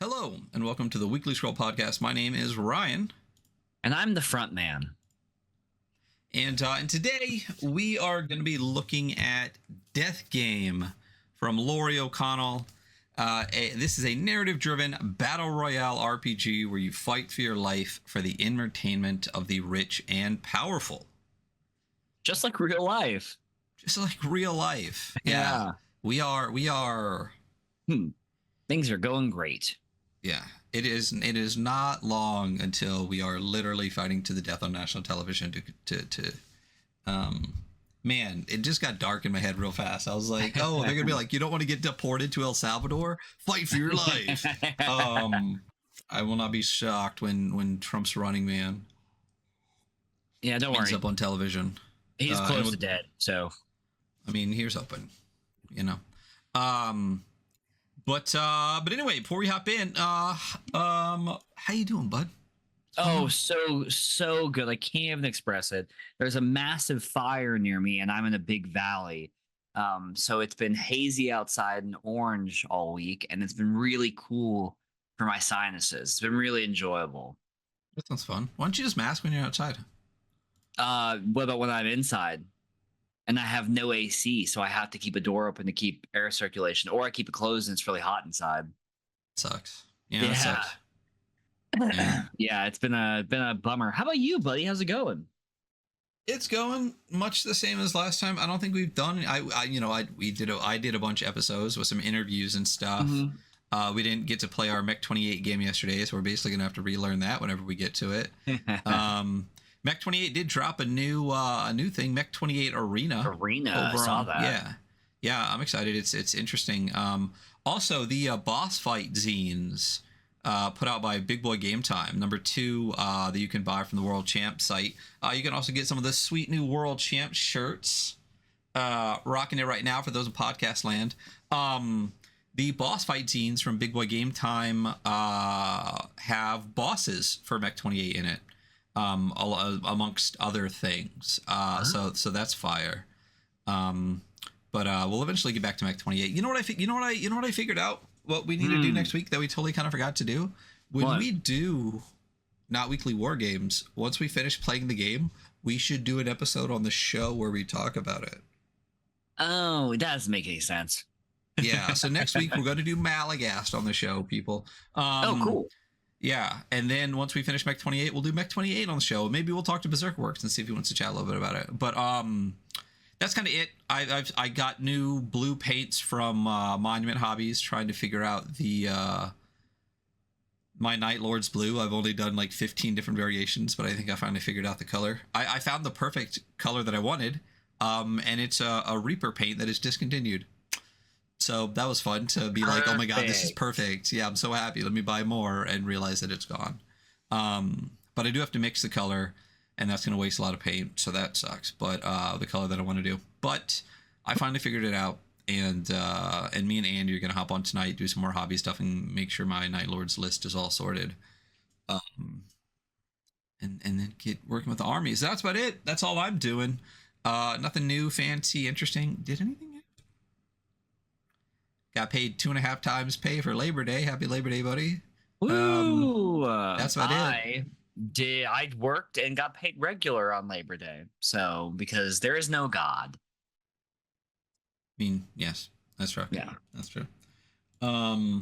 Hello, and welcome to the Weekly Scroll Podcast. My name is Ryan. And I'm the front man. And today we are going to be looking at Death Game from Laurie O'Connel. This is a narrative-driven battle royale RPG where you fight for your life for the entertainment of the rich and powerful. Just like real life. Just like real life. Yeah. We are. Things are going great. Yeah, it is not long until we are literally fighting to the death on national television man, it just got dark in my head real fast. I was like, oh, they're gonna be like, you don't want to get deported to El Salvador? Fight for your life. I will not be shocked when Trump's running man. Yeah, don't worry. Ends up on television. He's close to dead, so. I mean, here's hoping, you know. But anyway, before we hop in, how you doing, bud? Oh, so good. I can't even express it. There's a massive fire near me, and I'm in a big valley. So it's been hazy outside and orange all week, and it's been really cool for my sinuses. It's been really enjoyable. That sounds fun. Why don't you just mask when you're outside? What about when I'm inside? And I have no AC, so I have to keep a door open to keep air circulation, or I keep it closed and it's really hot inside. Sucks. Yeah, that sucks. Yeah, it's been a bummer. How about you, buddy? How's it going? It's going much the same as last time. I don't think we've done. I did a bunch of episodes with some interviews and stuff. Mm-hmm. We didn't get to play our Mech 28 game yesterday, so we're basically gonna have to relearn that whenever we get to it. Mech 28 did drop a new thing, Mech 28 Arena. I saw that. Yeah, I'm excited. It's interesting. Also, the boss fight zines put out by Big Boy Game Time, number 2, that you can buy from the World Champ site. You can also get some of the sweet new World Champ shirts. Rocking it right now for those in podcast land. The boss fight zines from Big Boy Game Time have bosses for Mech 28 in it. Amongst other things. So that's fire. But we'll eventually get back to Mech 28. You know what I figured out? What we need to do next week that we totally kind of forgot to do? When we do Not Weekly War Games, once we finish playing the game, we should do an episode on the show where we talk about it. Oh, it doesn't make any sense. Yeah, so next week we're going to do Malagast on the show, people. Oh, cool. Yeah, and then once we finish Mech 28, we'll do Mech 28 on the show. Maybe we'll talk to Berserker Works and see if he wants to chat a little bit about it. But that's kind of it. I got new blue paints from Monument Hobbies, trying to figure out the my Night Lord's blue. I've only done like 15 different variations, but I think I finally figured out the color. I found the perfect color that I wanted, and it's a Reaper paint that is discontinued. So that was fun to be like, oh my god, this is perfect. Yeah, I'm so happy. Let me buy more, and realize that it's gone. But I do have to mix the color, and that's going to waste a lot of paint, so that sucks. But the color that I want to do. But I finally figured it out, and me and Andy are going to hop on tonight, do some more hobby stuff, and make sure my Night Lords list is all sorted. And then get working with the armies. That's about it. That's all I'm doing. Nothing new, fancy, interesting. Did anything? Got paid 2.5 times pay for Labor Day. Happy Labor Day, buddy. Ooh, that's about it. I worked and got paid regular on Labor Day. So, because there is no God. I mean, yes, that's true. Yeah, that's true. Yeah,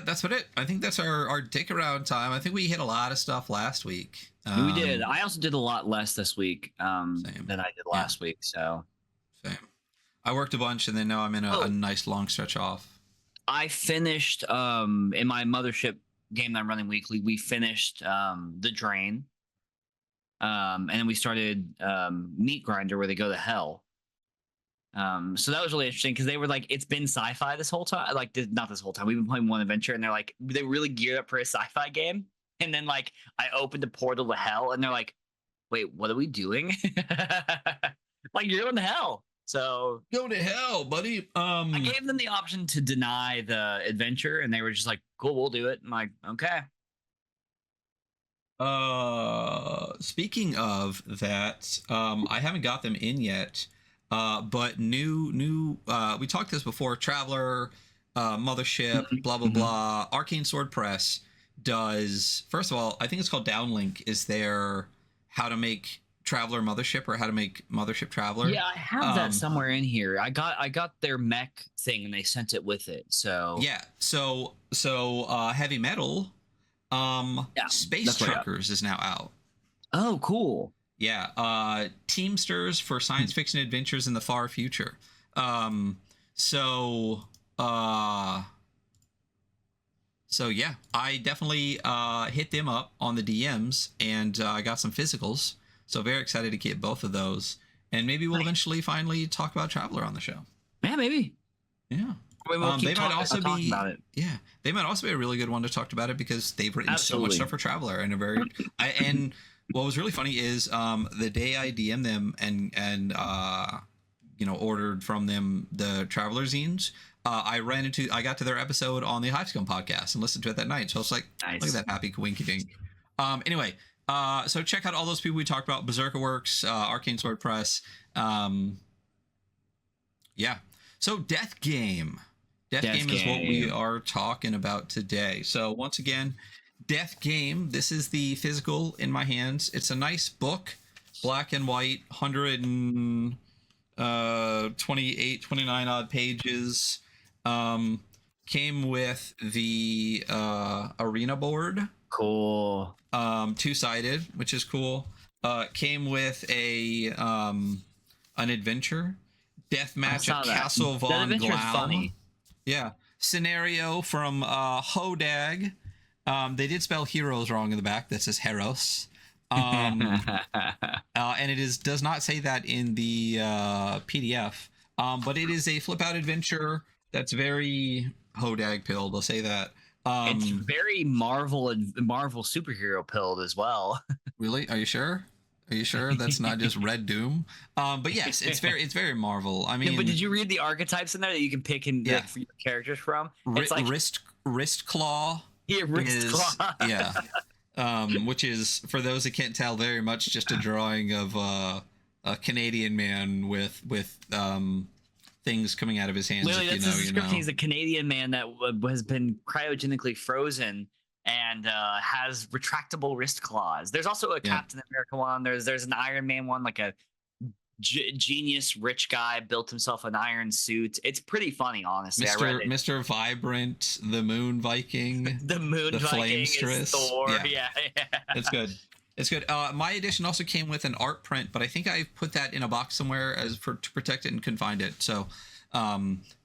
that's about it. I think that's our dick around time. I think we hit a lot of stuff last week. We did. I also did a lot less this week than I did last week. So, same. I worked a bunch, and then now I'm in a nice long stretch off. I finished in my mothership game that I'm running weekly. We finished the Drain, and then we started Meat Grinder, where they go to hell. So that was really interesting because they were like, it's been sci-fi this whole time. Like, not this whole time. We've been playing one adventure, and they're like, they really geared up for a sci-fi game. And then like, I opened a portal to hell, and they're like, wait, what are we doing? Like, you're going to hell. So go to hell, buddy. I gave them the option to deny the adventure, and they were just like, cool, we'll do it. I'm like, okay. Speaking of that, I haven't got them in yet. But new we talked this before, Traveler Mothership, blah blah blah. Arcane Sword Press does, first of all, I think it's called Downlink, is their how to make Traveler Mothership, or how to make Mothership Traveler. Yeah, I have that somewhere in here. I got their mech thing and they sent it with it. So Yeah, so Heavy Metal, yeah, Space that's what I got. Truckers is now out. Oh, cool. Yeah, Teamsters for science fiction adventures in the far future. So uh so yeah, I definitely hit them up on the DMs, and I got some physicals. So very excited to get both of those, and maybe we'll eventually finally talk about Traveler on the show. Yeah, maybe. Yeah. We'll keep they might also talking be about it. Yeah, they might also be a really good one to talk about it, because they've written so much Absolutely. stuff for Traveler, and a very and what was really funny is the day I DM'd them and ordered from them the Traveler zines, I got to their episode on the Hivescom podcast and listened to it that night. So it's like, Nice. look at that happy winky dink. Anyway, so check out all those people we talked about: Berserker Works, Arcane Sword Press. Yeah. So Death Game. Death Game is what we are talking about today. So once again, Death Game. This is the physical in my hands. It's a nice book, black and white, 128, 29 odd pages. Came with the arena board. Cool. Two-sided, which is cool. Came with a an adventure, deathmatch at Castle Von Glaum. Funny. Yeah, scenario from Hodag. They did spell heroes wrong in the back. That says Heros. And it does not say that in the PDF. But it is a flip out adventure that's very Hodag pilled. I'll say that. It's very Marvel superhero pilled as well. Really? Are you sure? Are you sure that's not just Red Doom? But yes, it's very Marvel. I mean, yeah, but did you read the archetypes in there that you can pick and for your characters from? It's like wrist claw. Yeah, wrist claw. Yeah. Which is, for those that can't tell, very much just a drawing of a Canadian man with things coming out of his hands. Literally, that's his description. He's a Canadian man that has been cryogenically frozen and has retractable wrist claws. There's also a Captain America one. There's an Iron Man one, like a genius rich guy built himself an iron suit. It's pretty funny, honestly. Mr. Vibrant, the Moon Viking, the Viking is Thor. Yeah. It's good. It's good. My edition also came with an art print, but I think I put that in a box somewhere to protect it and couldn't find it. So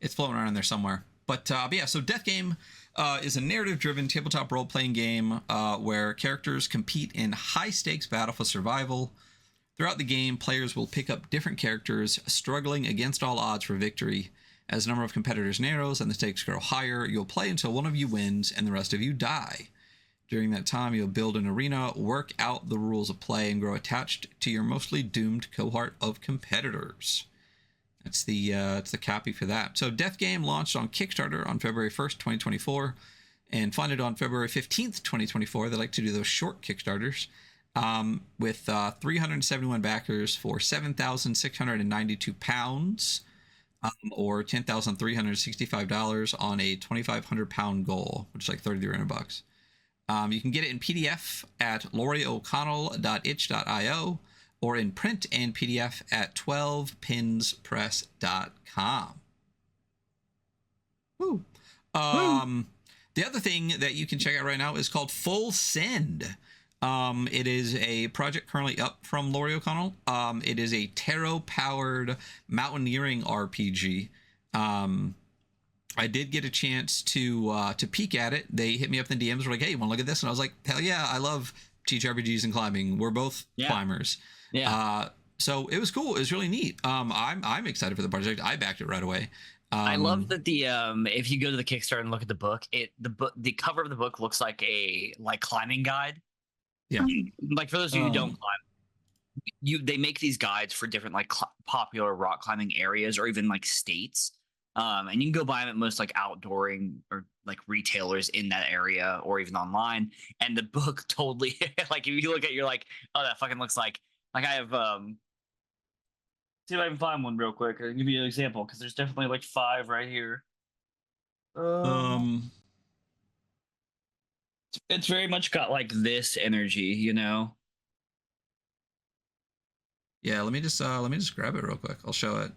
it's floating around in there somewhere. But yeah, so Death Game is a narrative-driven tabletop role-playing game where characters compete in high-stakes battle for survival. Throughout the game, players will pick up different characters, struggling against all odds for victory. As the number of competitors narrows and the stakes grow higher, you'll play until one of you wins and the rest of you die. During that time, you'll build an arena, work out the rules of play, and grow attached to your mostly doomed cohort of competitors. That's the copy for that. So Death Game launched on Kickstarter on February 1st, 2024, and funded on February 15th, 2024. They like to do those short Kickstarters. With 371 backers for £7,692, or $10,365 on a 2,500 pound goal, which is like $3,300. You can get it in PDF at laurieoconnell.itch.io, or in print and PDF at 12pinspress.com. Woo. The other thing that you can check out right now is called Full Send. It is a project currently up from Laurie O'Connell. It is a tarot-powered mountaineering RPG. I did get a chance to peek at it. They hit me up in the DMs, were like, "Hey, you want to look at this?" And I was like, "Hell yeah, I love ttrpgs and climbing. We're both climbers." Yeah. So it was cool. It was really neat. I'm excited for the project. I backed it right away. I love that the if you go to the Kickstarter and look at the book, the cover of the book looks like a climbing guide. Yeah. Like, for those of you who don't climb, they make these guides for different popular rock climbing areas or even states. And you can go buy them at most outdooring or retailers in that area or even online. And the book totally if you look at it, you're like, oh, that fucking looks like I have see if I can find one real quick. I'll give you an example, because there's definitely 5 right here. Um, It's very much got like this energy, you know. yeah, let me just grab it real quick. I'll show it.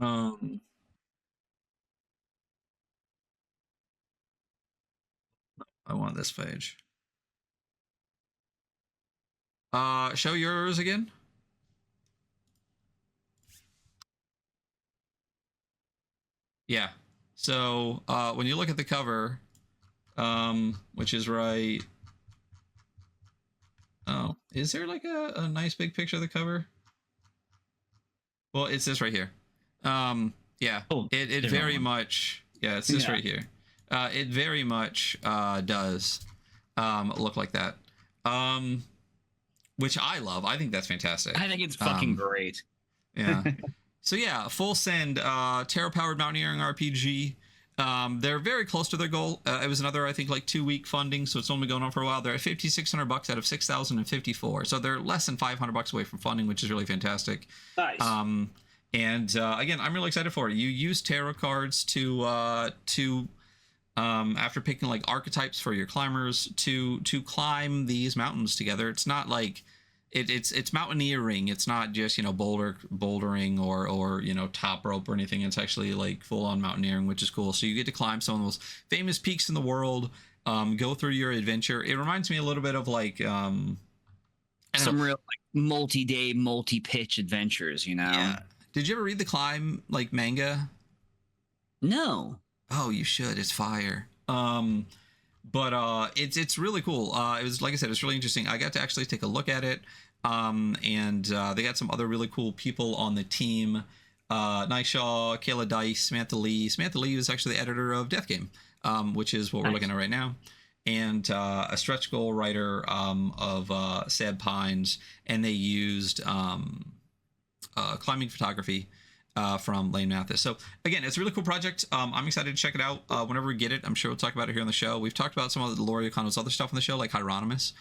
Um, I want this page. Show yours again. Yeah. So when you look at the cover, which is right. Oh, is there like a nice big picture of the cover? Well, it's this right here. Yeah. Oh, It different very one. much. Yeah, it's this Yeah. right here. It very much does look like that. Which I love. I think that's fantastic. I think it's fucking great. Yeah. So yeah, full send Terra powered mountaineering RPG. They're very close to their goal. It was another, I think, like 2-week funding, so it's only going on for a while. They're at $5,600 out of 6,054, so they're less than $500 away from funding, which is really fantastic. Nice. And again, I'm really excited for it. You use tarot cards to after picking like archetypes for your climbers to climb these mountains together. It's not like it's mountaineering. It's not just bouldering or top rope or anything. It's actually like full on mountaineering, which is cool. So you get to climb some of the most famous peaks in the world. Go through your adventure. It reminds me a little bit of like Some real like multi-day, multi-pitch adventures, you know. Yeah. Did you ever read the Climb like manga? No. Oh, you should. It's fire. But it's really cool. It was, like I said, it's really interesting. I got to actually take a look at it. And they got some other really cool people on the team. Nyshaw, Kayla Dice, Samantha Lee. Samantha Lee is actually the editor of Death Game, which is what we're looking at right now. And a stretch goal writer of Sad Pines. And they used climbing photography from Lane Mathis. So again, it's a really cool project. I'm excited to check it out whenever we get it. I'm sure we'll talk about it here on the show. We've talked about some of the Laurie O'Connell's other stuff on the show, like Hieronymus,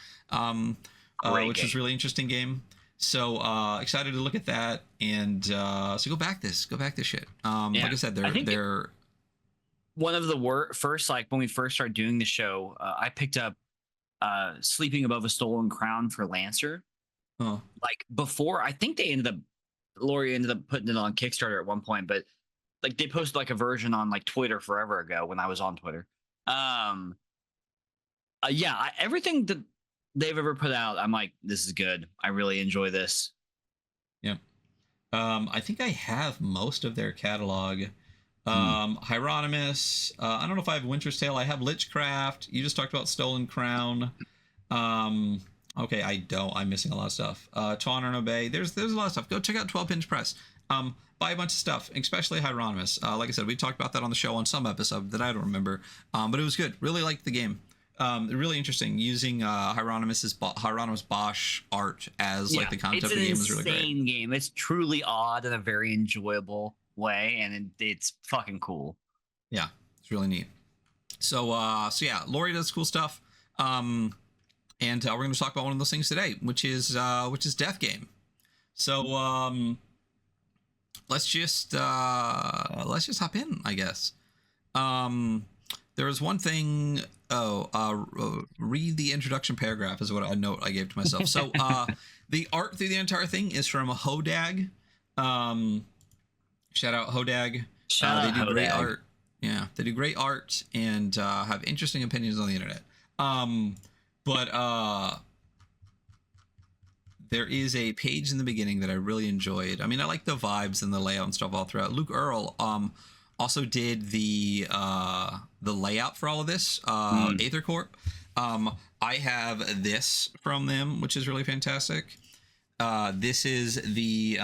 which is really interesting game. So excited to look at that, and so go back this shit. Like I said, they're one of the first, like when we first started doing the show, I picked up Sleeping Above a Stolen Crown for Lancer. Oh. Like before, I think Laurie ended up putting it on Kickstarter at one point, but like they posted like a version on like Twitter forever ago when I was on Twitter. Everything that they've ever put out, I'm like, this is good. I really enjoy this. Yeah. I think I have most of their catalog. Hieronymus. I don't know if I have Winter's Tale. I have Lichcraft. You just talked about Stolen Crown. Okay, I don't. I'm missing a lot of stuff. Tawn and Obey. There's a lot of stuff. Go check out 12 Pinch Press. Buy a bunch of stuff, especially Hieronymus. Like I said, we talked about that on the show on some episode that I don't remember. But it was good. Really liked the game. Really interesting. Using Hieronymus Bosch art as like the concept of the game was really great. It's an insane game. It's truly odd in a very enjoyable way, and it's fucking cool. Yeah, it's really neat. So yeah, Laurie does cool stuff. And we're going to talk about one of those things today, which is Death Game. So let's just hop in, I guess. There was one thing. Read the introduction paragraph is what a note I gave to myself. So the art through the entire thing is from Hodag. Shout out Hodag. They do great art. Yeah, they do great art and have interesting opinions on the internet. But there is a page in the beginning that I really enjoyed. I mean, I like the vibes and the layout and stuff all throughout. Luke Earl also did the layout for all of this. Aether Corp. I have this from them, which is really fantastic. This is the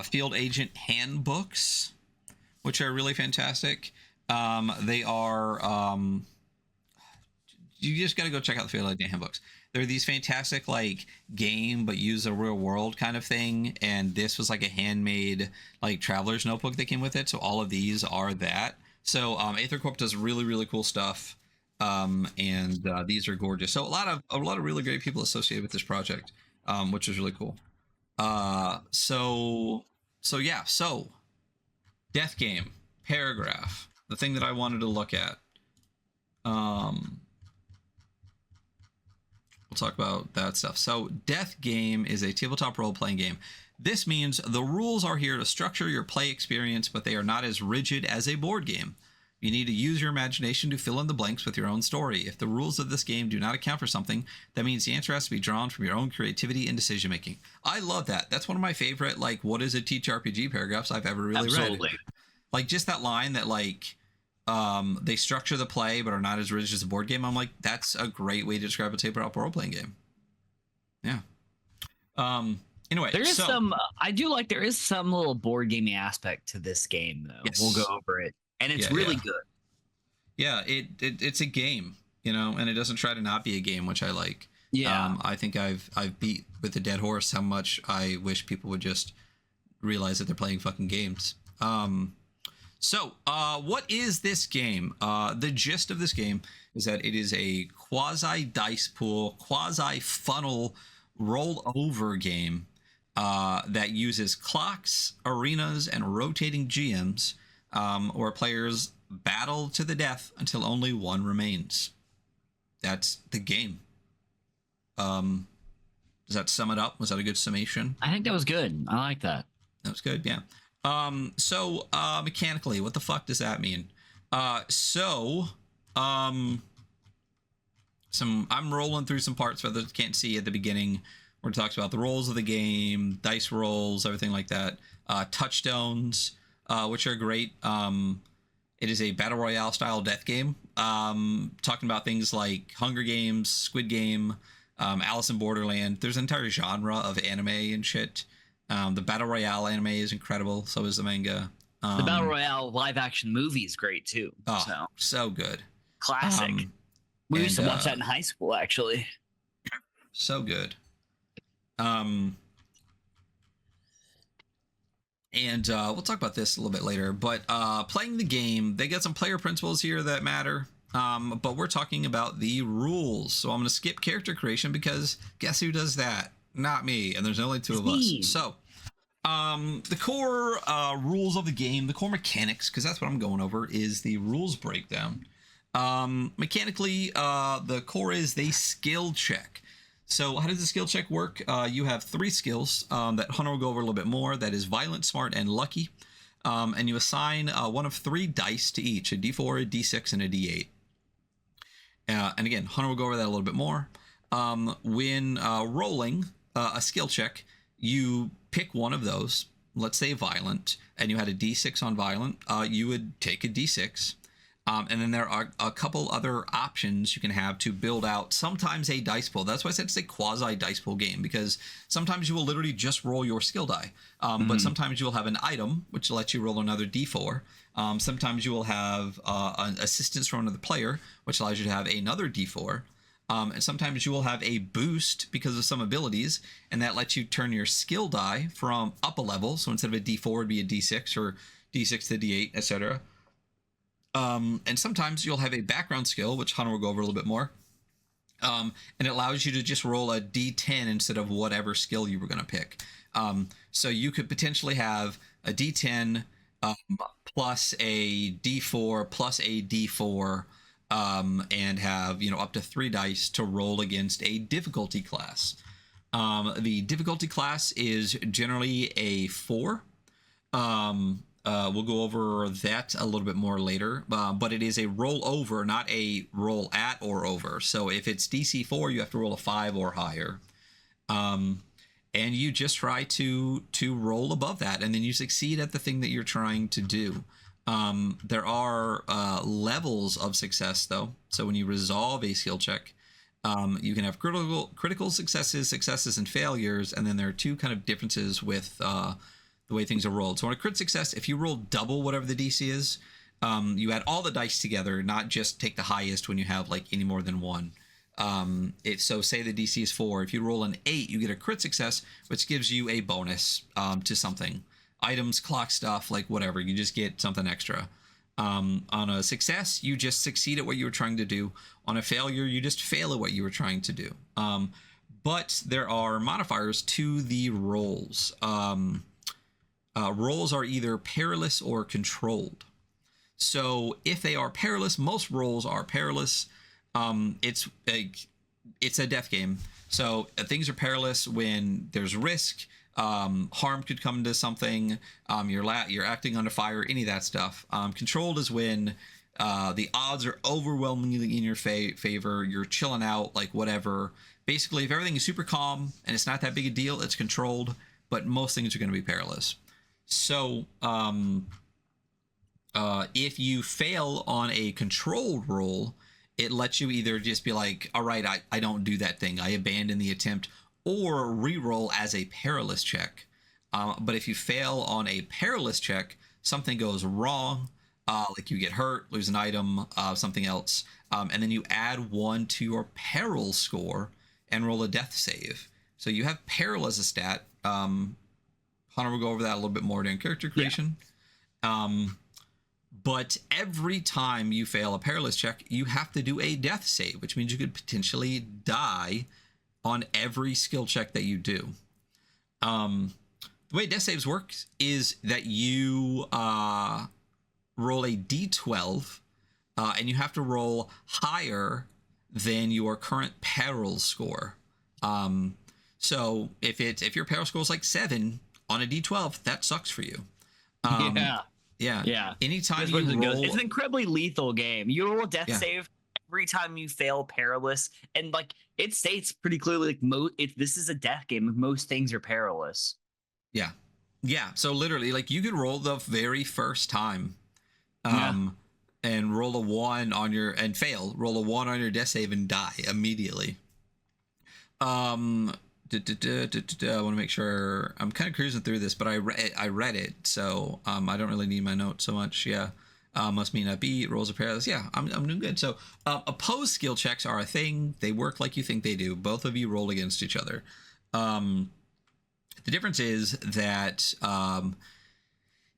Field Agent Handbooks, which are really fantastic. They are you just got to go check out the Field Agent Handbooks. They're these fantastic like game but use a real world kind of thing, and this was like a handmade like traveler's notebook that came with it. So all of these are that. So Aether Corp does really, really cool stuff, and these are gorgeous. So a lot of really great people associated with this project, which is really cool. So Death game, paragraph, the thing that I wanted to look at. We'll talk about that stuff. So Death Game is a tabletop role-playing game. This means the rules are here to structure your play experience, but they are not as rigid as a board game. You need to use your imagination to fill in the blanks with your own story. If the rules of this game do not account for something, that means the answer has to be drawn from your own creativity and decision making. I love that. That's one of my favorite, like, what is a ttrpg paragraphs I've ever really read. Like, just that line that, like, they structure the play but are not as rigid as a board game. I'm like, that's a great way to describe a tabletop role-playing game. Yeah. Anyway, there is some. I do like there is some little board gaming aspect to this game, though. Yes. We'll go over it, and it's really good. Yeah, it's a game, you know, and it doesn't try to not be a game, which I like. Yeah. I think I've beat with the dead horse how much I wish people would just realize that they're playing fucking games. So, what is this game? The gist of this game is that it is a quasi dice pool, quasi funnel roll-over game that uses clocks, arenas, and rotating GMs, where players battle to the death until only one remains. That's the game. Does that sum it up? Was that a good summation? I think that was good. I like that. That was good, yeah. So mechanically, what the fuck does that mean? I'm rolling through some parts for those that can't see at the beginning, where it talks about the roles of the game, dice rolls, everything like that. Touchstones, which are great. It is a battle royale style death game. Talking about things like Hunger Games, Squid Game, Alice in Borderland. There's an entire genre of anime and shit. The battle royale anime is incredible. So is the manga. The battle royale live action movie is great too. Oh, so good. Classic. We used to watch that in high school, actually. So good. And we'll talk about this a little bit later. But playing the game, they got some player principles here that matter. But we're talking about the rules. So I'm going to skip character creation because guess who does that? Not me. And there's only two of us. So the core rules of the game, the core mechanics, because that's what I'm going over, is the rules breakdown. Mechanically, the core is the skill check. So how does the skill check work? You have 3 skills that Hunter will go over a little bit more. That is violent, smart, and lucky. And you assign one of 3 dice to each, a d4, a d6, and a d8. And again, Hunter will go over that a little bit more. When rolling a skill check, you pick one of those, let's say violent, and you had a d6 on violent, you would take a d6. And then there are a couple other options you can have to build out sometimes a dice pool. That's why I said it's a quasi dice pool game, because sometimes you will literally just roll your skill die. But sometimes you will have an item, which lets you roll another d4. Sometimes you will have an assistance from another player, which allows you to have another d4. And sometimes you will have a boost because of some abilities, and that lets you turn your skill die from up a level. So instead of a d4, it'd be a d6, or d6 to d8, etc. And sometimes you'll have a background skill, which Hunter will go over a little bit more. And it allows you to just roll a d10 instead of whatever skill you were going to pick. So you could potentially have a d10 plus a d4 plus a d4, and have, up to 3 dice to roll against a difficulty class. The difficulty class is generally a 4. We'll go over that a little bit more later, but it is a roll over, not a roll at or over. So if it's DC 4, you have to roll a 5 or higher. And you just try to roll above that, and then you succeed at the thing that you're trying to do. There are levels of success, though. So when you resolve a skill check, you can have critical successes, and failures, and then there are 2 kind of differences with the way things are rolled. So on a crit success, if you roll double whatever the DC is, you add all the dice together, not just take the highest when you have like any more than 1. So say the DC is 4. If you roll an 8, you get a crit success, which gives you a bonus to something. Items, clock stuff, like whatever. You just get something extra. On a success, you just succeed at what you were trying to do. On a failure, you just fail at what you were trying to do. But there are modifiers to the rolls. rolls are either perilous or controlled. So if they are perilous, most rolls are perilous. It's a death game. So things are perilous when there's risk. Harm could come to something. You're acting under fire. Any of that stuff. Controlled is when the odds are overwhelmingly in your favor. You're chilling out, like whatever. Basically, if everything is super calm and it's not that big a deal, it's controlled. But most things are going to be perilous. So if you fail on a controlled roll, it lets you either just be like, all right, I don't do that thing, I abandon the attempt, or re-roll as a perilous check. But if you fail on a perilous check, something goes wrong, like you get hurt, lose an item, something else, and then you add 1 to your peril score and roll a death save. So you have peril as a stat. Hunter will go over that a little bit more during character creation. Yeah. But every time you fail a perilous check, you have to do a death save, which means you could potentially die on every skill check that you do. The way death saves work is that you roll a d12, and you have to roll higher than your current peril score. So if your peril score is like 7 on a d12, that sucks for you. Yeah. Anytime you roll, it's an incredibly lethal game. You roll a death save every time you fail perilous, and like it states pretty clearly, like this is a death game. Most things are perilous. Yeah. So literally, like you could roll the very first time, and roll a 1 on your roll a 1 on your death save and die immediately. I want to make sure I'm kind of cruising through this, but I read it, so I don't really need my notes so much. Must mean a beat, rolls of perilous. I'm doing good. So opposed skill checks are a thing. They work like you think they do. Both of you roll against each other. The difference is that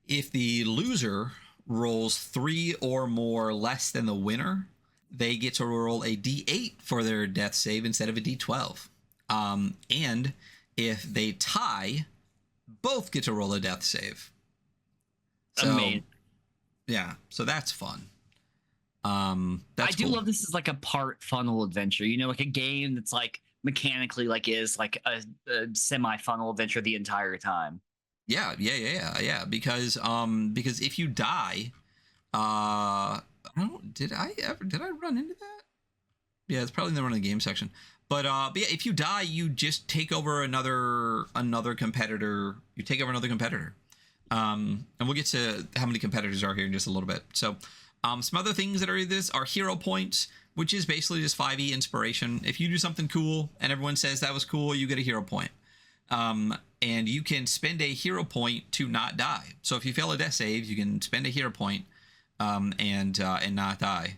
if the loser rolls 3 or more less than the winner, they get to roll a d8 for their death save instead of a d12. And if they tie, both get to roll a death save. So, amazing. Yeah, so that's fun. I do love this as like a part funnel adventure. You know, like a game that's like mechanically like is like a semi funnel adventure the entire time. Yeah. Because if you die, did I run into that? Yeah, it's probably in the run of the game section. But yeah, if you die, you just take over another competitor. You take over another competitor. And we'll get to how many competitors are here in just a little bit. So some other things that are this are hero points, which is basically just 5e inspiration. If you do something cool and everyone says that was cool, you get a hero point. And you can spend a hero point to not die. So if you fail a death save, you can spend a hero point and not die.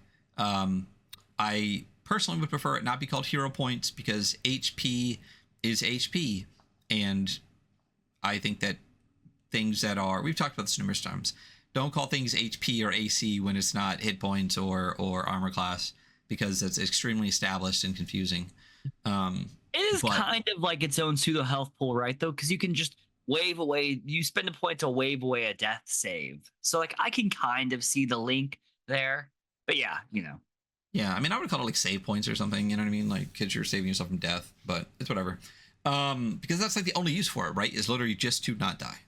I personally would prefer it not be called hero points because HP is HP, and I think that things that are, we've talked about this numerous times, don't call things HP or AC when it's not hit points or armor class, because that's extremely established and confusing. It is kind of like its own pseudo health pool, right? Though, because you can just wave away, you spend a point to wave away a death save. So like I can kind of see the link there, but yeah, you know. Yeah, I mean, I would call it like save points or something, you know what I mean? Like, because you're saving yourself from death, but it's whatever. Because that's like the only use for it, right? Is literally just to not die.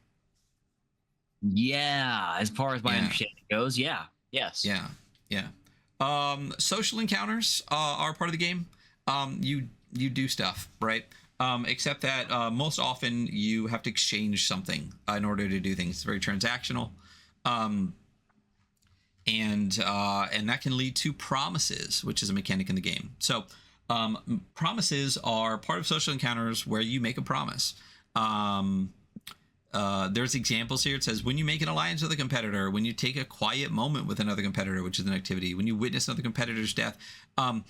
Yeah, as far as my understanding goes, yeah. Yes. Yeah. Social encounters are part of the game. You do stuff, right? Except that most often you have to exchange something in order to do things. It's very transactional. And that can lead to promises, which is a mechanic in the game. So promises are part of social encounters where you make a promise. There's examples here. It says when you make an alliance with a competitor, when you take a quiet moment with another competitor, which is an activity, when you witness another competitor's death. I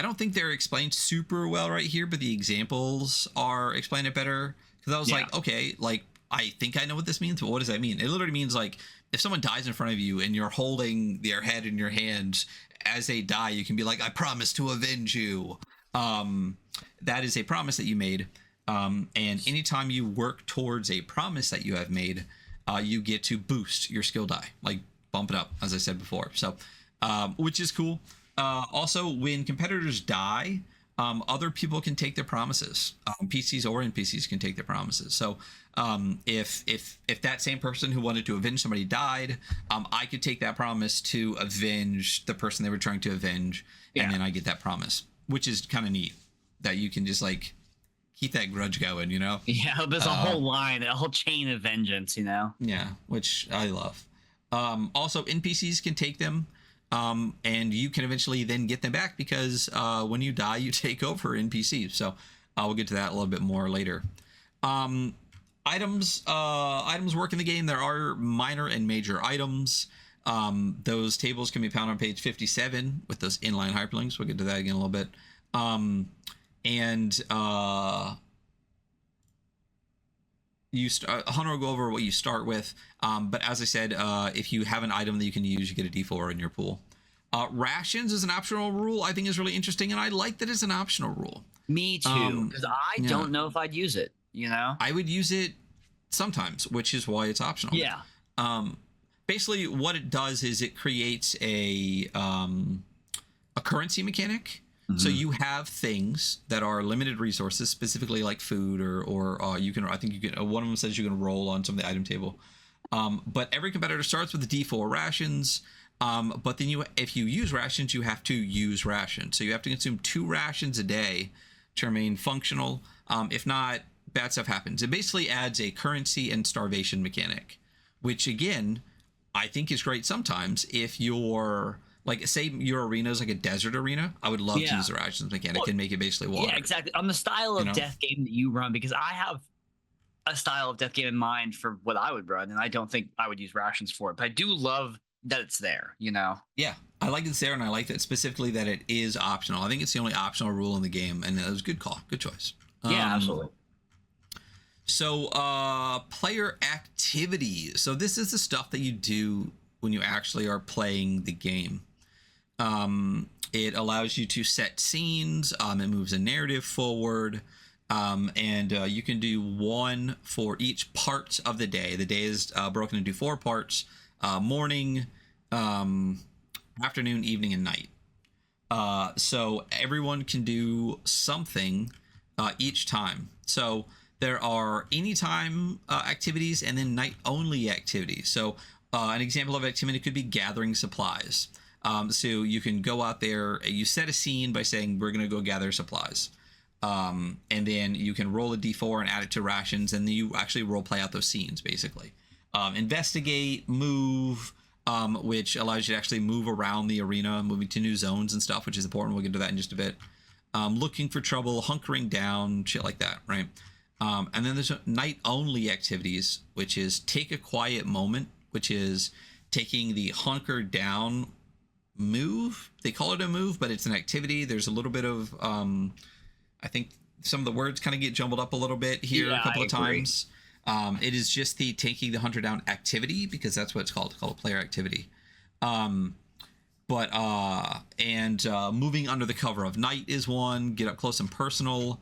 don't think they're explained super well right here, but the examples are explained it better. Because I was like, okay, like I think I know what this means, but what does that mean? It literally means like if someone dies in front of you and you're holding their head in your hands as they die, you can be like, I promise to avenge you. That is a promise that you made. And anytime you work towards a promise that you have made, you get to boost your skill die, like bump it up, as I said before. So, which is cool. Also, when competitors die, other people can take their promises. PCs or NPCs can take their promises. So, if that same person who wanted to avenge somebody died, I could take that promise to avenge the person they were trying to avenge, and then I get that promise, which is kind of neat. That you can just like keep that grudge going, you know? Yeah, there's a whole line, a whole chain of vengeance, you know? Yeah, which I love. Also, NPCs can take them, and you can eventually then get them back because when you die, you take over NPCs. So we'll get to that a little bit more later. Items work in the game. There are minor and major items. Those tables can be found on page 57 with those inline hyperlinks. We'll get to that again a little bit. Hunter will go over what you start with, but as I said, if you have an item that you can use, you get a D4 in your pool. Rations is an optional rule. I think is really interesting, and I like that it's an optional rule. Me too, because I don't know if I'd use it, you know? I would use it sometimes, which is why it's optional. Yeah. Basically what it does is it creates a currency mechanic. So you have things that are limited resources, specifically like food, or you can. I think you can. One of them says you can roll on some of the item table. But every competitor starts with the D4 rations. But then if you use rations, you have to use rations. So you have to consume 2 rations a day to remain functional. If not, bad stuff happens. It basically adds a currency and starvation mechanic, which again, I think is great sometimes if you're. Like, say your arena is like a desert arena, I would love to use the rations mechanic and make it basically water. Yeah, exactly. On the style of death game that you run, because I have a style of death game in mind for what I would run, and I don't think I would use rations for it. But I do love that it's there, you know? Yeah, I like it's there, and I like that specifically that it is optional. I think it's the only optional rule in the game, and it was a good call. Good choice. Yeah, absolutely. So, player activity. So this is the stuff that you do when you actually are playing the game. It allows you to set scenes. It moves a narrative forward, and you can do one for each part of the day. The day is broken into 4 parts: morning, afternoon, evening, and night. So everyone can do something each time. So there are anytime activities and then night only activities. So an example of activity could be gathering supplies. So you can go out there, you set a scene by saying, we're going to go gather supplies. And then you can roll a D4 and add it to rations, and then you actually role play out those scenes, basically. Investigate, move, which allows you to actually move around the arena, moving to new zones and stuff, which is important. We'll get to that in just a bit. Looking for trouble, hunkering down, shit like that, right? And then there's night only activities, which is take a quiet moment, which is taking the hunker down move. They call it a move, but it's an activity. There's a little bit of I think some of the words kind of get jumbled up a little bit here a couple of times. It is just the taking the hunter down activity, because that's what it's called a player activity. Moving under the cover of night is one. Get up close and personal.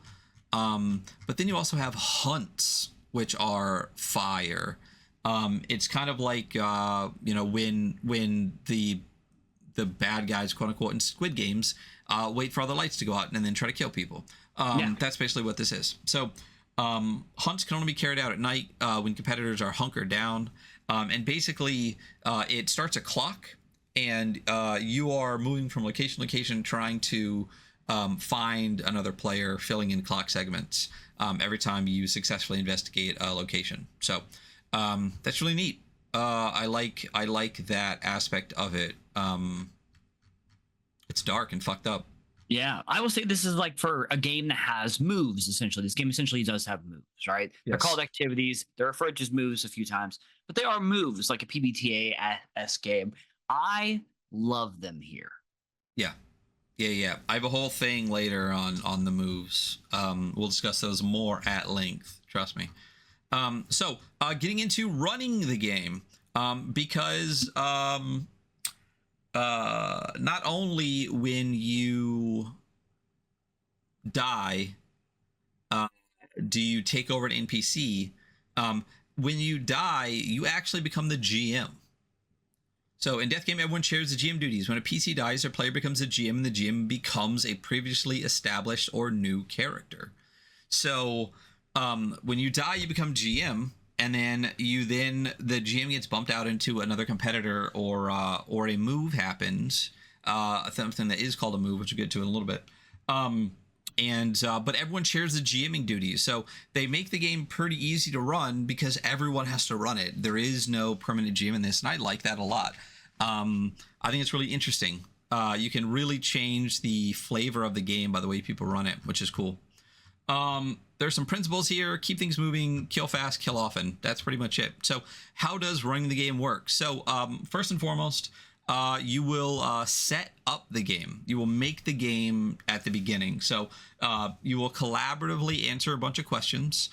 But then you also have hunts, which are fire. It's kind of like when the bad guys, quote unquote, in Squid Games wait for all the lights to go out and then try to kill people. That's basically what this is. So hunts can only be carried out at night when competitors are hunkered down. And basically it starts a clock, and you are moving from location to location trying to find another player, filling in clock segments every time you successfully investigate a location. So that's really neat. I like that aspect of it. It's dark and fucked up. Yeah, I will say this is like for a game that has moves, essentially. This game essentially does have moves, right? Yes. They're called activities. They're referred to as moves a few times, but they are moves, like a PBTA-esque game. I love them here. Yeah. I have a whole thing later on the moves. We'll discuss those more at length. Trust me. So getting into running the game, because not only when you die Do you take over an NPC? When you die, you actually become the GM. So in Death Game, everyone shares the GM duties. When a PC dies, their player becomes the GM, and the GM becomes a previously established or new character. So when you die, you become GM, and then the GM gets bumped out into another competitor, or a move happens, something that is called a move, which we'll get to in a little bit. But everyone shares the GMing duties, so they make the game pretty easy to run because everyone has to run it. There is no permanent GM in this, and I like that a lot. I think it's really interesting. You can really change the flavor of the game by the way people run it, which is cool. There's some principles here: keep things moving, kill fast, kill often. That's pretty much it. So how does running the game work? So first and foremost, you will set up the game. You will make the game at the beginning. So you will collaboratively answer a bunch of questions,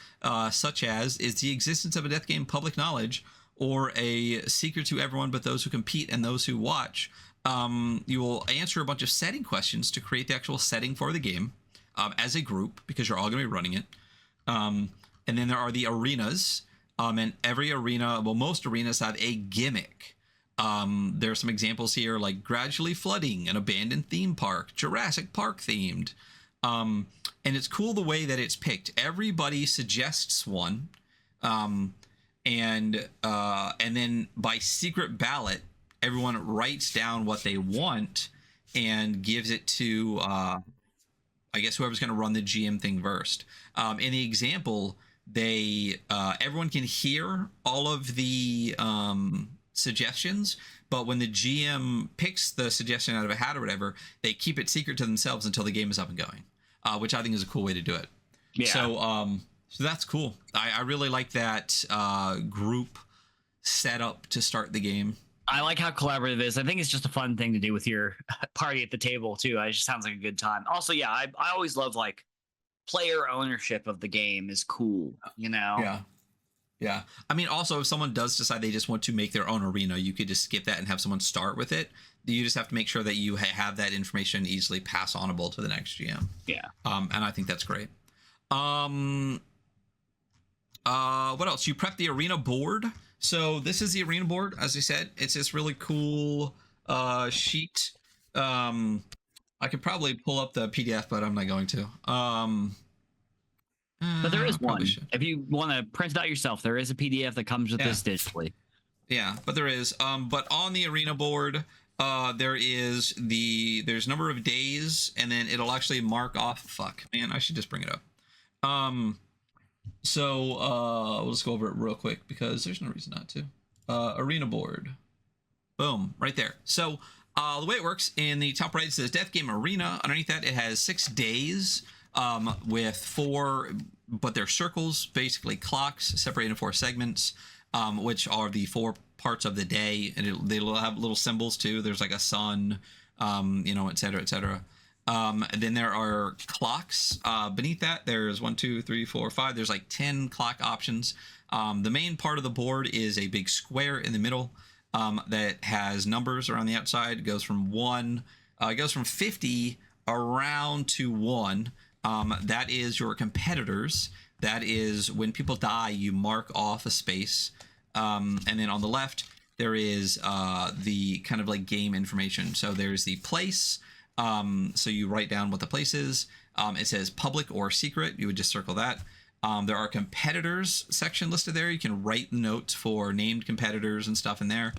such as, is the existence of a death game public knowledge or a secret to everyone but those who compete and those who watch? You will answer a bunch of setting questions to create the actual setting for the game as a group, because you're all going to be running it. And then there are the arenas, and every arena, well, most arenas have a gimmick. There are some examples here, like gradually flooding, an abandoned theme park, Jurassic Park themed. And it's cool the way that it's picked. Everybody suggests one, and then by secret ballot, everyone writes down what they want and gives it to, I guess, whoever's going to run the GM thing first. In the example, everyone can hear all of the suggestions, but when the GM picks the suggestion out of a hat or whatever, they keep it secret to themselves until the game is up and going, which I think is a cool way to do it. Yeah. So that's cool. I really like that group setup to start the game. I like how collaborative it is. I think it's just a fun thing to do with your party at the table too. It just sounds like a good time. Also, yeah, I always love like player ownership of the game is cool, you know? Yeah. I mean, also, if someone does decide they just want to make their own arena, you could just skip that and have someone start with it. You just have to make sure that you have that information easily pass onable to the next GM. Yeah. And I think that's great. What else? You prep the arena board. So this is the arena board. As I said, it's this really cool sheet. I could probably pull up the PDF, but I'm not going to. But there is one. If you want to print it out yourself, there is a PDF that comes with this digitally. Yeah, but there is. But on the arena board, there's number of days, and then it'll actually mark off. Fuck, man, I should just bring it up. So we'll just go over it real quick because there's no reason not to. Arena board. Boom, right there. So the way it works, in the top right it says Death Game Arena. Underneath that it has 6 days with 4, but they're circles, basically clocks separated into 4 segments, which are the 4 parts of the day, and they'll have little symbols too. There's like a sun, et cetera, et cetera. And then there are clocks beneath that. There's 1, 2, 3, 4, 5. There's like 10 clock options. The main part of the board is a big square in the middle that has numbers around the outside. It goes from 50 around to 1. That is your competitors. That is when people die, you mark off a space. And then on the left, there is the kind of like game information. So there's the place. So you write down what the place is. It says public or secret. You would just circle that. There are competitors section listed there. You can write notes for named competitors and stuff in there.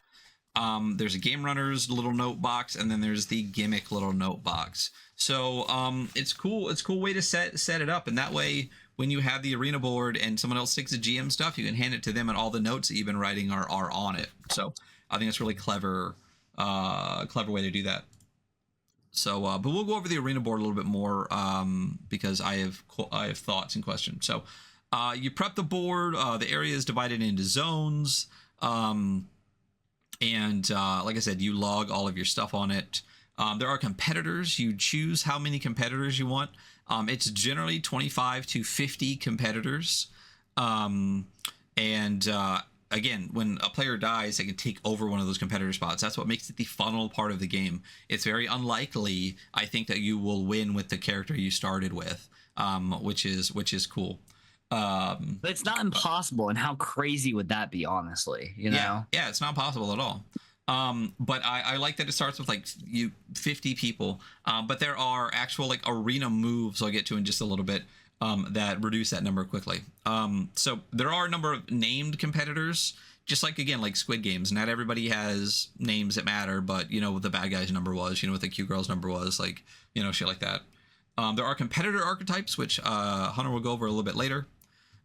There's a game runners little note box, and then there's the gimmick little note box. So it's cool. It's a cool way to set it up, and that way when you have the arena board and someone else takes the GM stuff, you can hand it to them, and all the notes that you've been writing are on it. So I think it's really clever way to do that. So, but we'll go over the arena board a little bit more because I have thoughts and questions. So, you prep the board. The area is divided into zones, and like I said, you log all of your stuff on it. There are competitors. You choose how many competitors you want. It's generally 25 to 50 competitors, again, when a player dies, they can take over one of those competitor spots. That's what makes it the funnel part of the game. It's very unlikely, I think, that you will win with the character you started with, which is cool. Um, But it's not impossible. And how crazy would that be, honestly? You yeah, know? yeah, it's not possible at all. But I like that it starts with like 50 people. But there are actual like arena moves I'll get to in just a little bit that reduce that number quickly. So there are a number of named competitors, just like again like Squid Games. Not everybody has names that matter, but you know what the bad guy's number was, you know what the cute girl's number was, like you know shit like that. There are competitor archetypes, which Hunter will go over a little bit later.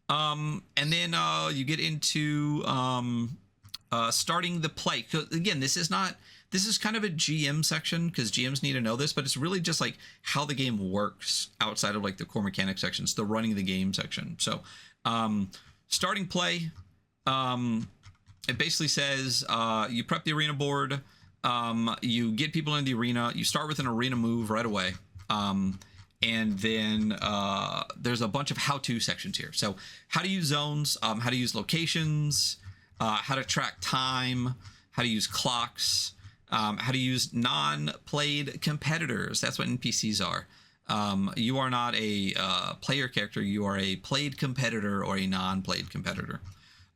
And then you get into starting the play. 'Cause, again, this is kind of a GM section because GMs need to know this, but it's really just like how the game works outside of like the core mechanics sections, the running the game section. So starting play, it basically says you prep the arena board, you get people in the arena, you start with an arena move right away. And then there's a bunch of how-to sections here. So how to use zones, how to use locations, how to track time, how to use clocks, how to use non-played competitors. That's what NPCs are. You are not a player character. You are a played competitor or a non-played competitor.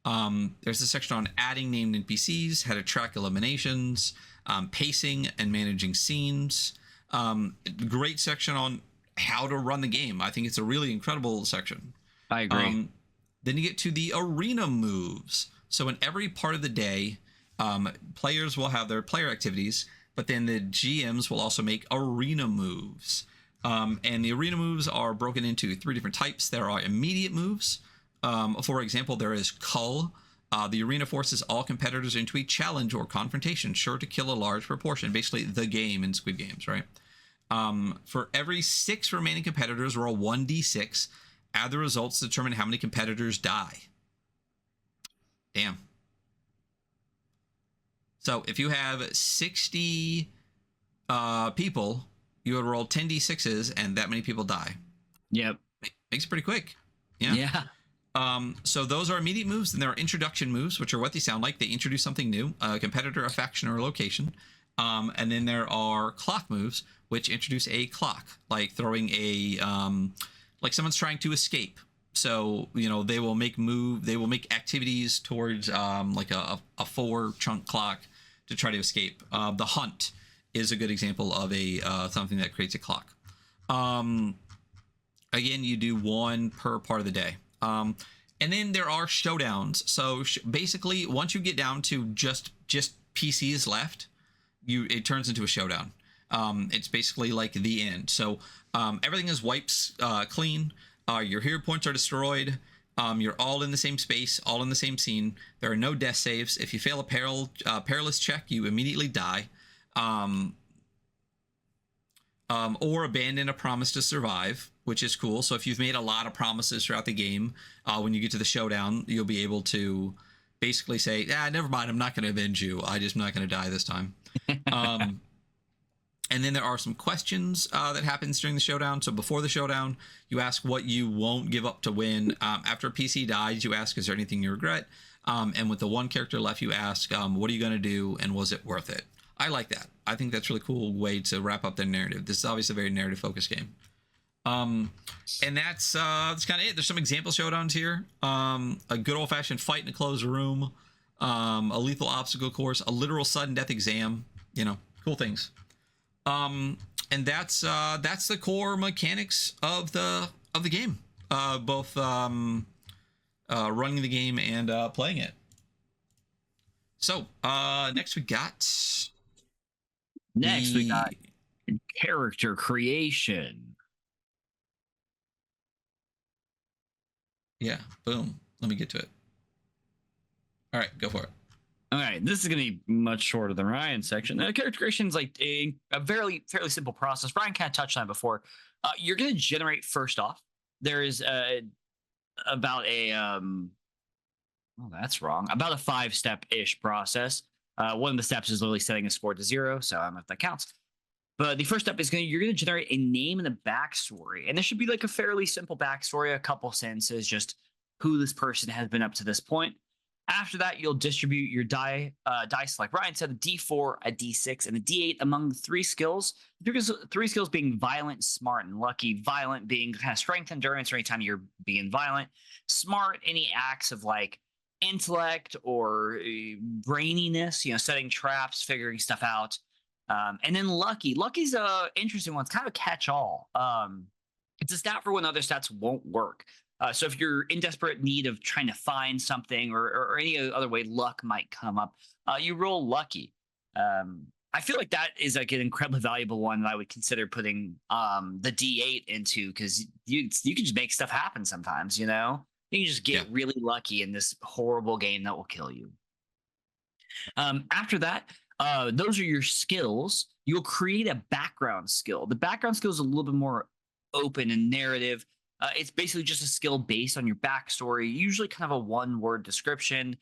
There's a section on adding named NPCs, how to track eliminations, pacing and managing scenes. Great section on how to run the game. I think it's a really incredible section. I agree. Then you get to the arena moves. So in every part of the day, players will have their player activities, but then the GMs will also make arena moves. And the arena moves are broken into 3 different types. There are immediate moves. For example, there is Cull. The arena forces all competitors into a challenge or confrontation, sure to kill a large proportion. Basically, the game in Squid Games, right? For every 6 remaining competitors, roll 1d6. Add the results to determine how many competitors die. Damn. So if you have 60 people, you would roll 10d6s, and that many people die. Yep. Makes it pretty quick. Yeah. So those are immediate moves, and there are introduction moves, which are what they sound like. They introduce something new, a competitor, a faction, or a location. And then there are clock moves, which introduce a clock, like throwing a like someone's trying to escape. So you know they will make activities towards like a 4 chunk clock to try to escape. The hunt is a good example of a something that creates a clock. Again, you do 1 per part of the day. And then there are showdowns. So basically, once you get down to just PCs left, it turns into a showdown. It's basically like the end. So everything is wiped clean. Your hero points are destroyed. You're all in the same space, all in the same scene. There are no death saves. If you fail a perilous check, you immediately die. Or abandon a promise to survive, which is cool. So if you've made a lot of promises throughout the game, when you get to the showdown, you'll be able to basically say, never mind, I'm not going to avenge you. I'm not going to die this time. And then there are some questions that happens during the showdown. So before the showdown, you ask what you won't give up to win. After a PC dies, you ask, is there anything you regret? And with the 1 character left, you ask, what are you going to do? And was it worth it? I like that. I think that's a really cool way to wrap up the narrative. This is obviously a very narrative focused game. And that's kind of it. There's some example showdowns here. A good old fashioned fight in a closed room, a lethal obstacle course, a literal sudden death exam, cool things. And that's the core mechanics of the game, both running the game and playing it. So next we got character creation. Yeah, boom. Let me get to it. All right, go for it. All right, this is going to be much shorter than Ryan's section. Character creation is like a fairly simple process. Ryan kind of touched on it before. You're going to generate first off. There is about a that's wrong. About a 5-step-ish process. One of the steps is literally setting a score to 0, so I don't know if that counts. But the first step is you're going to generate a name and a backstory, and this should be like a fairly simple backstory, a couple sentences, just who this person has been up to this point. After that, you'll distribute your dice, like Ryan said, a D4, a D6, and a D8 among the three skills. Three skills being violent, smart, and lucky. Violent being kind of strength, endurance, or anytime you're being violent. Smart, any acts of like intellect or braininess, setting traps, figuring stuff out. And then lucky. Lucky's a interesting one. It's kind of a catch-all. It's a stat for when other stats won't work. So if you're in desperate need of trying to find something or any other way luck might come up, you roll lucky. I feel like that is like an incredibly valuable one that I would consider putting the D8 into, because you can just make stuff happen sometimes, You can just get really lucky in this horrible game that will kill you. After that, those are your skills. You'll create a background skill. The background skill is a little bit more open and narrative. It's basically just a skill based on your backstory, usually kind of a one-word description.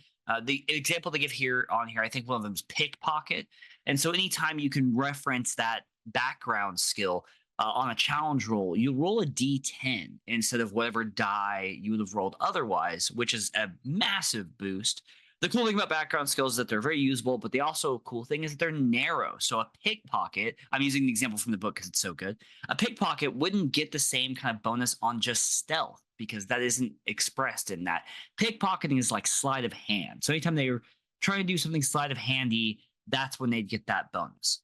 The example they give here, I think one of them is pickpocket. And so anytime you can reference that background skill on a challenge roll, you roll a D10 instead of whatever die you would have rolled otherwise, which is a massive boost. The cool thing about background skills is that they're very usable, but the also cool thing is that they're narrow. So a pickpocket, I'm using the example from the book because it's so good. A pickpocket wouldn't get the same kind of bonus on just stealth because that isn't expressed in that. Pickpocketing is like sleight of hand. So anytime they're trying to do something sleight of handy, that's when they'd get that bonus.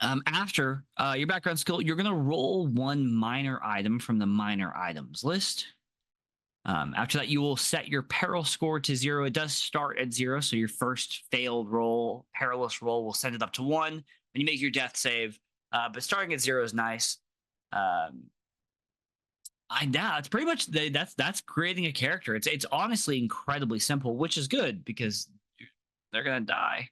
After your background skill, you're going to roll one minor item from the minor items list. After that, you will set your peril score to 0. It does start at 0, so your first failed roll, perilous roll, will send it up to 1 when you make your death save. But starting at 0 is nice. It's pretty much that's creating a character. It's honestly incredibly simple, which is good because they're gonna die.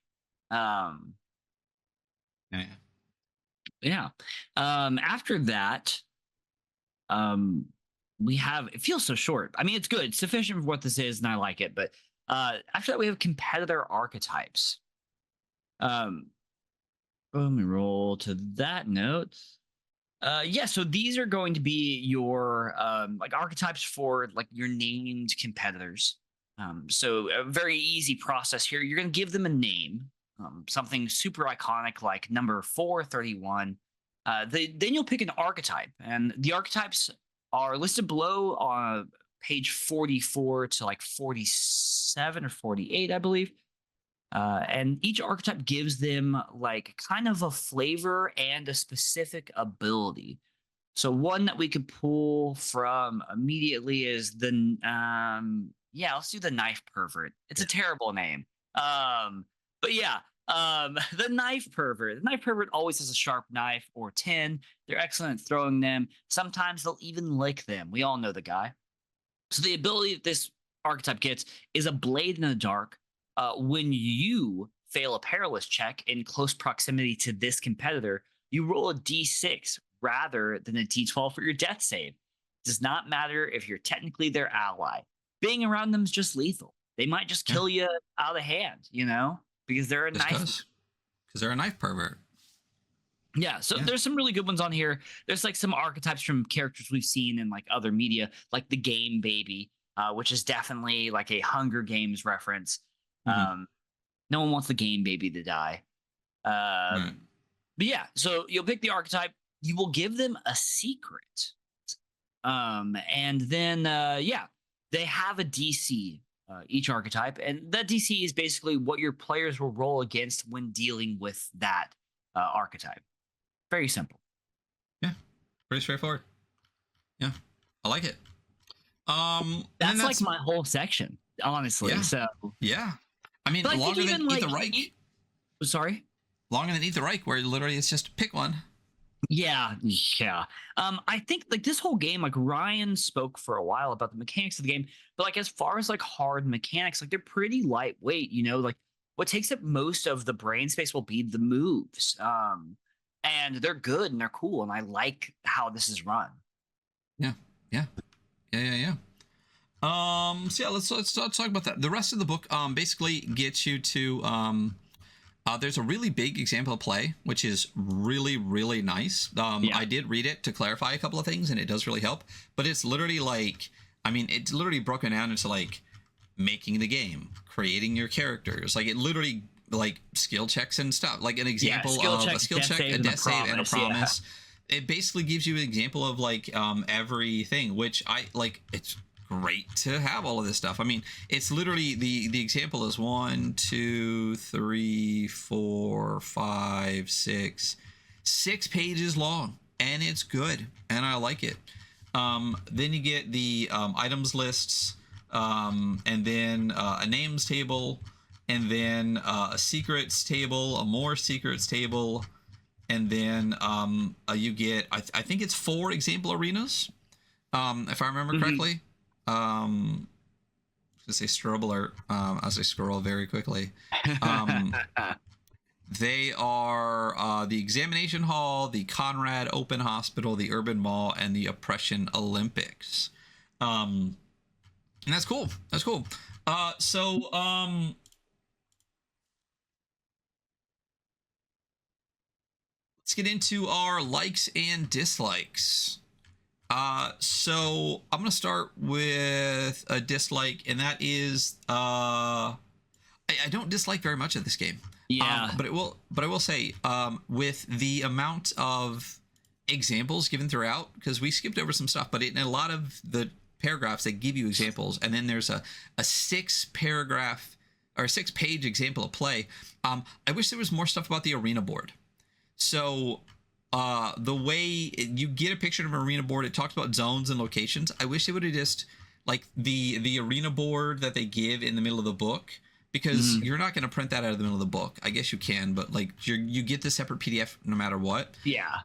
After that, we have, it feels so short. I mean, it's good. It's sufficient for what this is, and I like it. But after that, we have competitor archetypes. Let me roll to that note. So these are going to be your like archetypes for like your named competitors. So a very easy process here. You're going to give them a name, something super iconic like number 431. Then you'll pick an archetype, and the archetypes are listed below on page 44 to like 47 or 48, I believe. And each archetype gives them like kind of a flavor and a specific ability. So one that we could pull from immediately is the let's do the knife pervert. It's a terrible name. The knife pervert. The knife pervert always has a sharp knife or 10. They're excellent at throwing them. Sometimes they'll even lick them. We all know the guy. So the ability that this archetype gets is a blade in the dark. When you fail a perilous check in close proximity to this competitor, you roll a d6 rather than a d12 for your death save. It does not matter if you're technically their ally. Being around them is just lethal. They might just kill you out of hand, because they're a knife. Because they're a knife pervert. So there's some really good ones on here. There's like some archetypes from characters we've seen in like other media, like the Game Baby, which is definitely like a Hunger Games reference. No one wants the Game Baby to die. But so you'll pick the archetype. You will give them a secret. And then, they have a DC, each archetype. And that DC is basically what your players will roll against when dealing with that archetype. Very simple. Yeah, pretty straightforward. Yeah, I like it. That's like my whole section, honestly. So I mean, longer than Eat the Reich. Sorry? Longer than Eat the Reich, where literally it's just pick one. Yeah. I think like this whole game, like Ryan spoke for a while about the mechanics of the game, but like as far as like hard mechanics, like they're pretty lightweight, like what takes up most of the brain space will be the moves. And they're good and they're cool, and I like how this is run. Yeah. Let's talk about that. The rest of the book basically gets you to there's a really big example of play, which is really, really nice. I did read it to clarify a couple of things, and it does really help. But it's literally like I mean, it's literally broken down into like making the game, creating your characters. Like it literally like skill checks and stuff. Like an Yeah, example skill of a check, skill death check, save, a and a death save, and a promise. Yeah. promise. It basically gives you an example of like everything, which I like. It's great to have all of this stuff. I mean, it's literally the example is 1, 2, 3, 4, 5, 6 pages long, and it's good, and I like it. Then you get the items lists, and then a names table, and then a secrets table, a more secrets table, and then you get I think it's 4 example arenas, if I remember correctly. To say strobe alert as I scroll very quickly. They are the Examination Hall, the Conrad Open Hospital, the Urban Mall, and the Oppression Olympics. And that's cool. That's cool. So let's get into our likes and dislikes. So I'm gonna start with a dislike, and that is I don't dislike very much of this game. Yeah. But I will say, with the amount of examples given throughout, because we skipped over some stuff, but in a lot of the paragraphs they give you examples, and then there's a 6-paragraph or 6-page example of play. I wish there was more stuff about the arena board. So the way you get a picture of an arena board, it talks about zones and locations. I wish they would have just like the arena board that they give in the middle of the book, because you're not going to print that out of the middle of the book. I guess you can, but like you get the separate PDF no matter what. Yeah.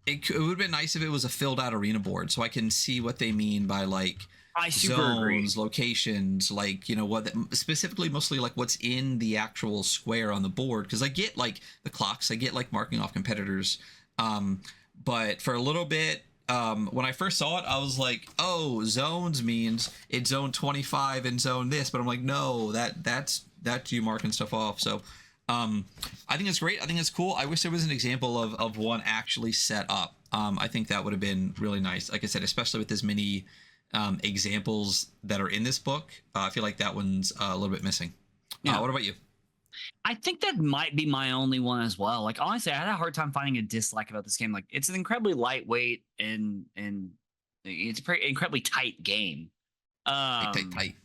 It would have been nice if it was a filled out arena board, so I can see what they mean by like I super zones, agree. locations, like, you know, what specifically, mostly like what's in the actual square on the board. Because I get like the clocks, I get like marking off competitors, but for a little bit, when I first saw it, I was like, oh, zones means it's zone 25 and zone this, but I'm like, no, that's you marking stuff off. So I think it's great. I think it's cool. I wish there was an example of one actually set up. I think that would have been really nice. Like I said, especially with as many examples that are in this book, I feel like that one's a little bit missing. Yeah. What about you? I think that might be my only one as well. Like honestly, I had a hard time finding a dislike about this game. Like it's an incredibly lightweight and it's a pretty incredibly tight game. Tight.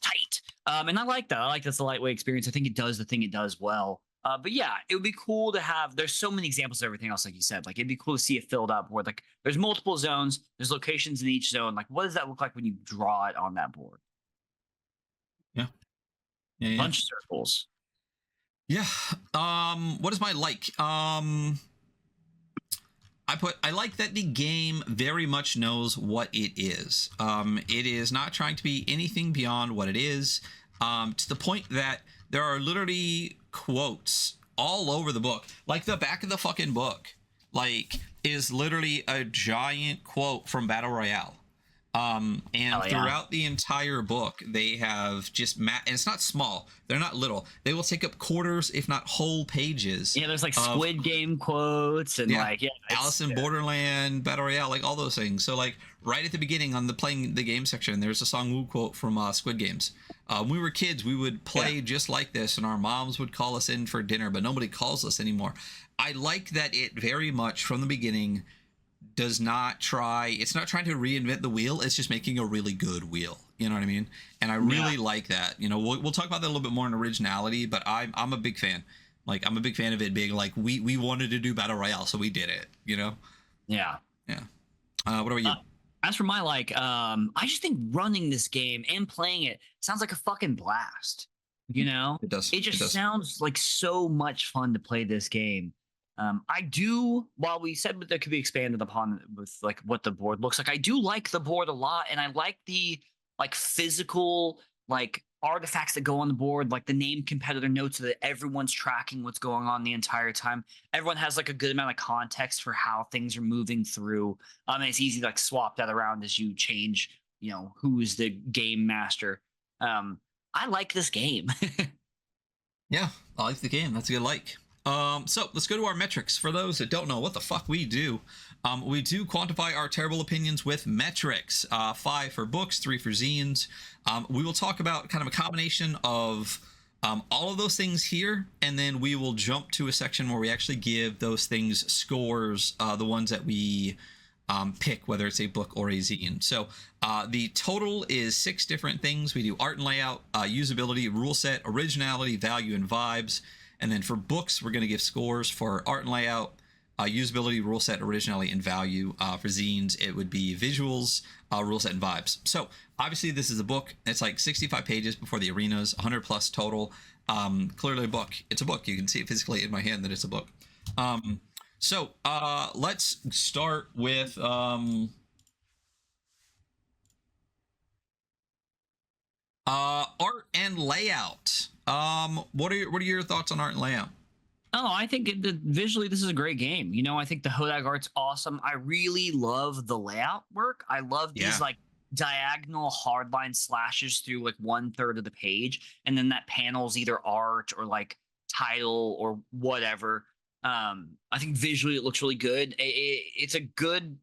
Tight. And I like that. I like that's a lightweight experience. I think it does the thing it does well. But yeah, it would be cool to have. There's so many examples of everything else, like you said. Like it'd be cool to see it filled out board. Like there's multiple zones. There's locations in each zone. Like what does that look like when you draw it on that board? Yeah. Bunch of circles. Yeah. What is my like? I like that the game very much knows what it is. It is not trying to be anything beyond what it is. To the point that there are literally quotes all over the book. Like the back of the fucking book, like, is literally a giant quote from Battle Royale. And throughout the entire book, they have just and it's not small. They're not little. They will take up quarters, if not whole pages. Yeah, there's like Squid Game quotes and Alice in Borderland, Battle Royale, like all those things. So like right at the beginning on the playing the game section, there's a Song Woo quote from Squid Games. When we were kids, we would play just like this, and our moms would call us in for dinner, but nobody calls us anymore. I like that it very much from the beginning it's not trying to reinvent the wheel. It's just making a really good wheel. You know what I mean? And I really like that. You know, we'll talk about that a little bit more in originality, but I'm a big fan. Like, I'm a big fan of it being like, we wanted to do Battle Royale, so we did it, you know? Yeah. What about you? As for my I just think running this game and playing it sounds like a fucking blast. You know? It does. It just sounds like so much fun to play this game. I do, while we said that could be expanded upon with like what the board looks like, I do like the board a lot, and I like the like physical like artifacts that go on the board, like the named competitor notes, so that everyone's tracking what's going on the entire time. Everyone has like a good amount of context for how things are moving through. And it's easy to like swap that around as you change, you know, who's the game master. I like this game. Yeah, I like the game. That's a good like. So let's go to our metrics. For those that don't know what the fuck we do quantify our terrible opinions with metrics. 5 for books, 3 for zines. We will talk about kind of a combination of all of those things here, and then we will jump to a section where we actually give those things scores, the ones that we pick, whether it's a book or a zine. So the total is 6 different things. We do art and layout, usability, rule set, originality, value, and vibes. And then for books, we're going to give scores for art and layout, usability, rule set, originality, and value. For zines, it would be visuals, rule set, and vibes. So obviously this is a book. It's like 65 pages before the arenas, 100 plus total. Clearly a book. It's a book. You can see it physically in my hand that it's a book. So let's start with art and layout. What are your thoughts on art and layout? Oh, I think visually this is a great game. You know, I think the Hodag art's awesome. I really love the layout work. I love these like diagonal hardline slashes through like 1/3 of the page, and then that panel's either art or like title or whatever. I think visually it looks really good. It's a good,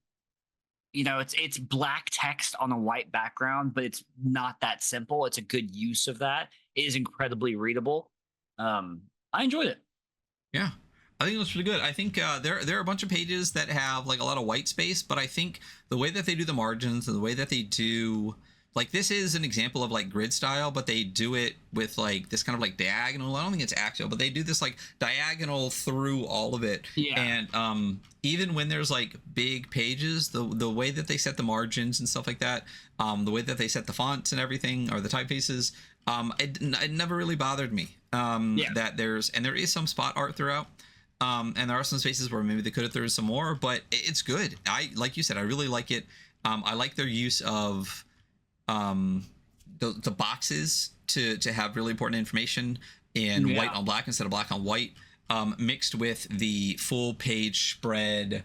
you know, it's black text on a white background, but it's not that simple. It's a good use of that. It is incredibly readable. I enjoyed it. Yeah, I think it looks really good. I think there are a bunch of pages that have like a lot of white space, but I think the way that they do the margins and the way that they do, like, this is an example of like grid style, but they do it with like this kind of like diagonal. I don't think it's axial, but they do this like diagonal through all of it. Yeah. And even when there's like big pages, the way that they set the margins and stuff like that, the way that they set the fonts and everything, or the typefaces, it never really bothered me. That there is some spot art throughout. And there are some spaces where maybe they could have thrown some more, but it's good. Like you said, I really like it. I like their use of the boxes to have really important information in white on black instead of black on white, mixed with the full page spread,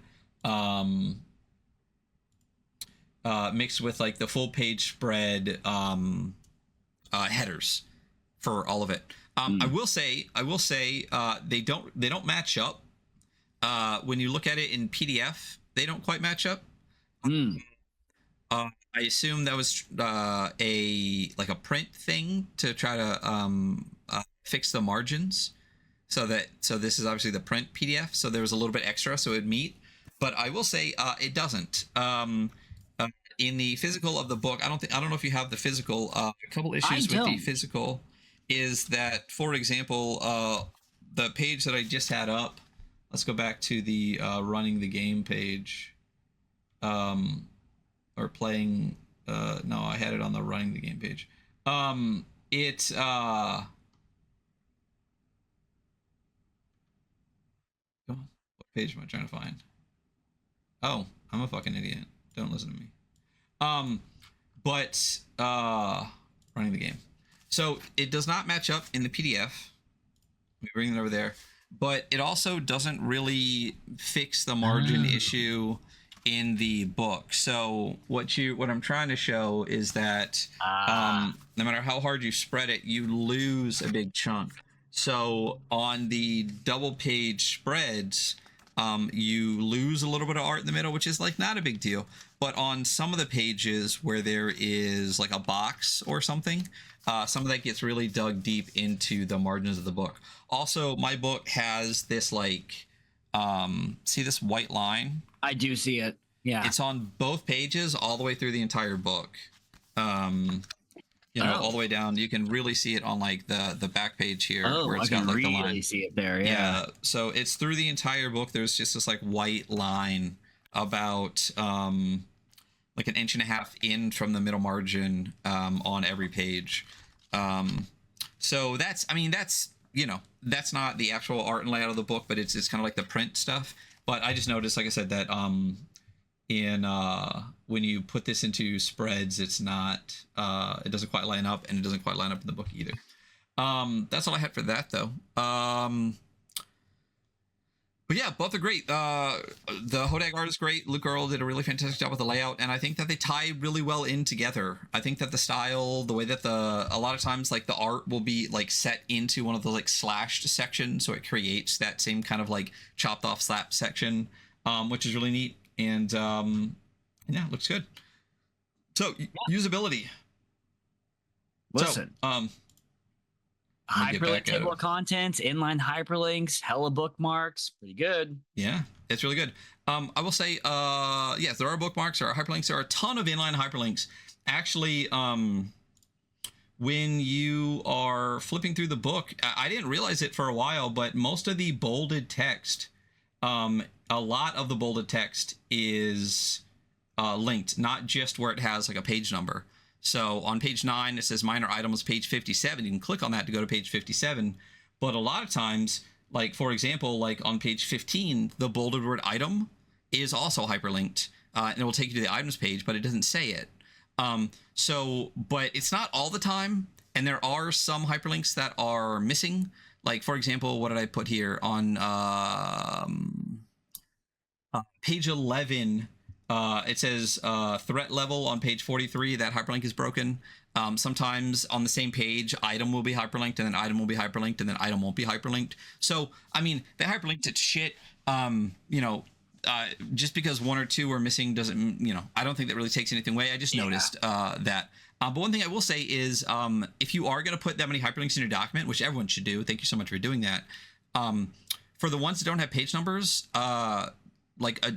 mixed with like the full page spread headers for all of it. I will say they don't match up. When you look at it in PDF, they don't quite match up. I assume that was a print thing to try to fix the margins. So this is obviously the print PDF. So there was a little bit extra, so it'd meet. But I will say it doesn't. In the physical of the book, I don't know if you have the physical. A couple issues with the physical is that, for example, the page that I just had up. Let's go back to the running the game page. Or playing. No, I had it on the running the game page. It's come on, what page am I trying to find? Oh, I'm a fucking idiot. Don't listen to me. But running the game. So it does not match up in the PDF. Let me bring it over there. But it also doesn't really fix the margin issue in the book. So what I'm trying to show is that no matter how hard you spread it, you lose a big chunk. So on the double page spreads, you lose a little bit of art in the middle, which is like not a big deal. But on some of the pages where there is like a box or something, some of that gets really dug deep into the margins of the book. Also, my book has this like, see this white line? I do see it. Yeah. It's on both pages all the way through the entire book. All the way down. You can really see it on like the back page here, where it's got like the line. I can really see it there. Yeah. So it's through the entire book. There's just this like white line about like 1.5 inches in from the middle margin on every page. So that's that's not the actual art and layout of the book, but it's kind of like the print stuff. But I just noticed, like I said, that when you put this into spreads, it's not it doesn't quite line up, and it doesn't quite line up in the book either. That's all I had for that, though. But But yeah, both are great. The Hodag art is great. Luke Earl did a really fantastic job with the layout, and I think that they tie really well in together. I think that the style, the way that a lot of times like the art will be like set into one of the like slashed sections, so it creates that same kind of like chopped off slap section, which is really neat. And yeah, looks good. So usability. Listen. So hyperlink table of contents, inline hyperlinks, hella bookmarks, pretty good. Yeah, it's really good. I will say, yes, there are bookmarks, there are hyperlinks, there are a ton of inline hyperlinks. Actually, when you are flipping through the book, I didn't realize it for a while, but most of the bolded text, a lot of the bolded text is linked, not just where it has like a page number. So on page 9, it says minor items, page 57. You can click on that to go to page 57. But a lot of times, like, for example, like on page 15, the bolded word item is also hyperlinked. And it will take you to the items page, but it doesn't say it. But it's not all the time. And there are some hyperlinks that are missing. Like, for example, what did I put here? On page 11... it says threat level on page 43. That hyperlink is broken. Sometimes on the same page, item will be hyperlinked, and then item will be hyperlinked, and then item won't be hyperlinked. So, I mean, they hyperlinked it shit. Just because one or two are missing doesn't, I don't think that really takes anything away. I just noticed that. But one thing I will say is if you are going to put that many hyperlinks in your document, which everyone should do, thank you so much for doing that. For the ones that don't have page numbers,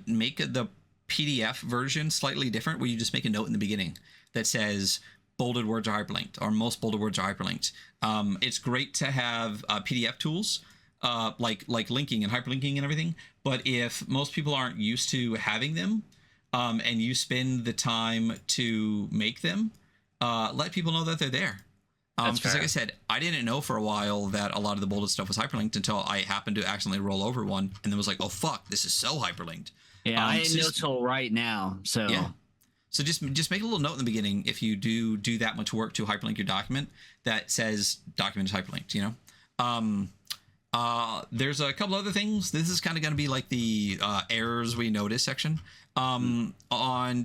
make the PDF version slightly different, where you just make a note in the beginning that says bolded words are hyperlinked, or most bolded words are hyperlinked. It's great to have PDF tools like linking and hyperlinking and everything, but if most people aren't used to having them, and you spend the time to make them, let people know that they're there. Because like I said, I didn't know for a while that a lot of the bolded stuff was hyperlinked until I happened to accidentally roll over one, and then was like, oh fuck, this is so hyperlinked. Yeah, I didn't know till right now. So yeah, so just make a little note in the beginning if you do that much work to hyperlink your document that says document is hyperlinked. There's a couple other things. This is kind of going to be like the errors we notice section. On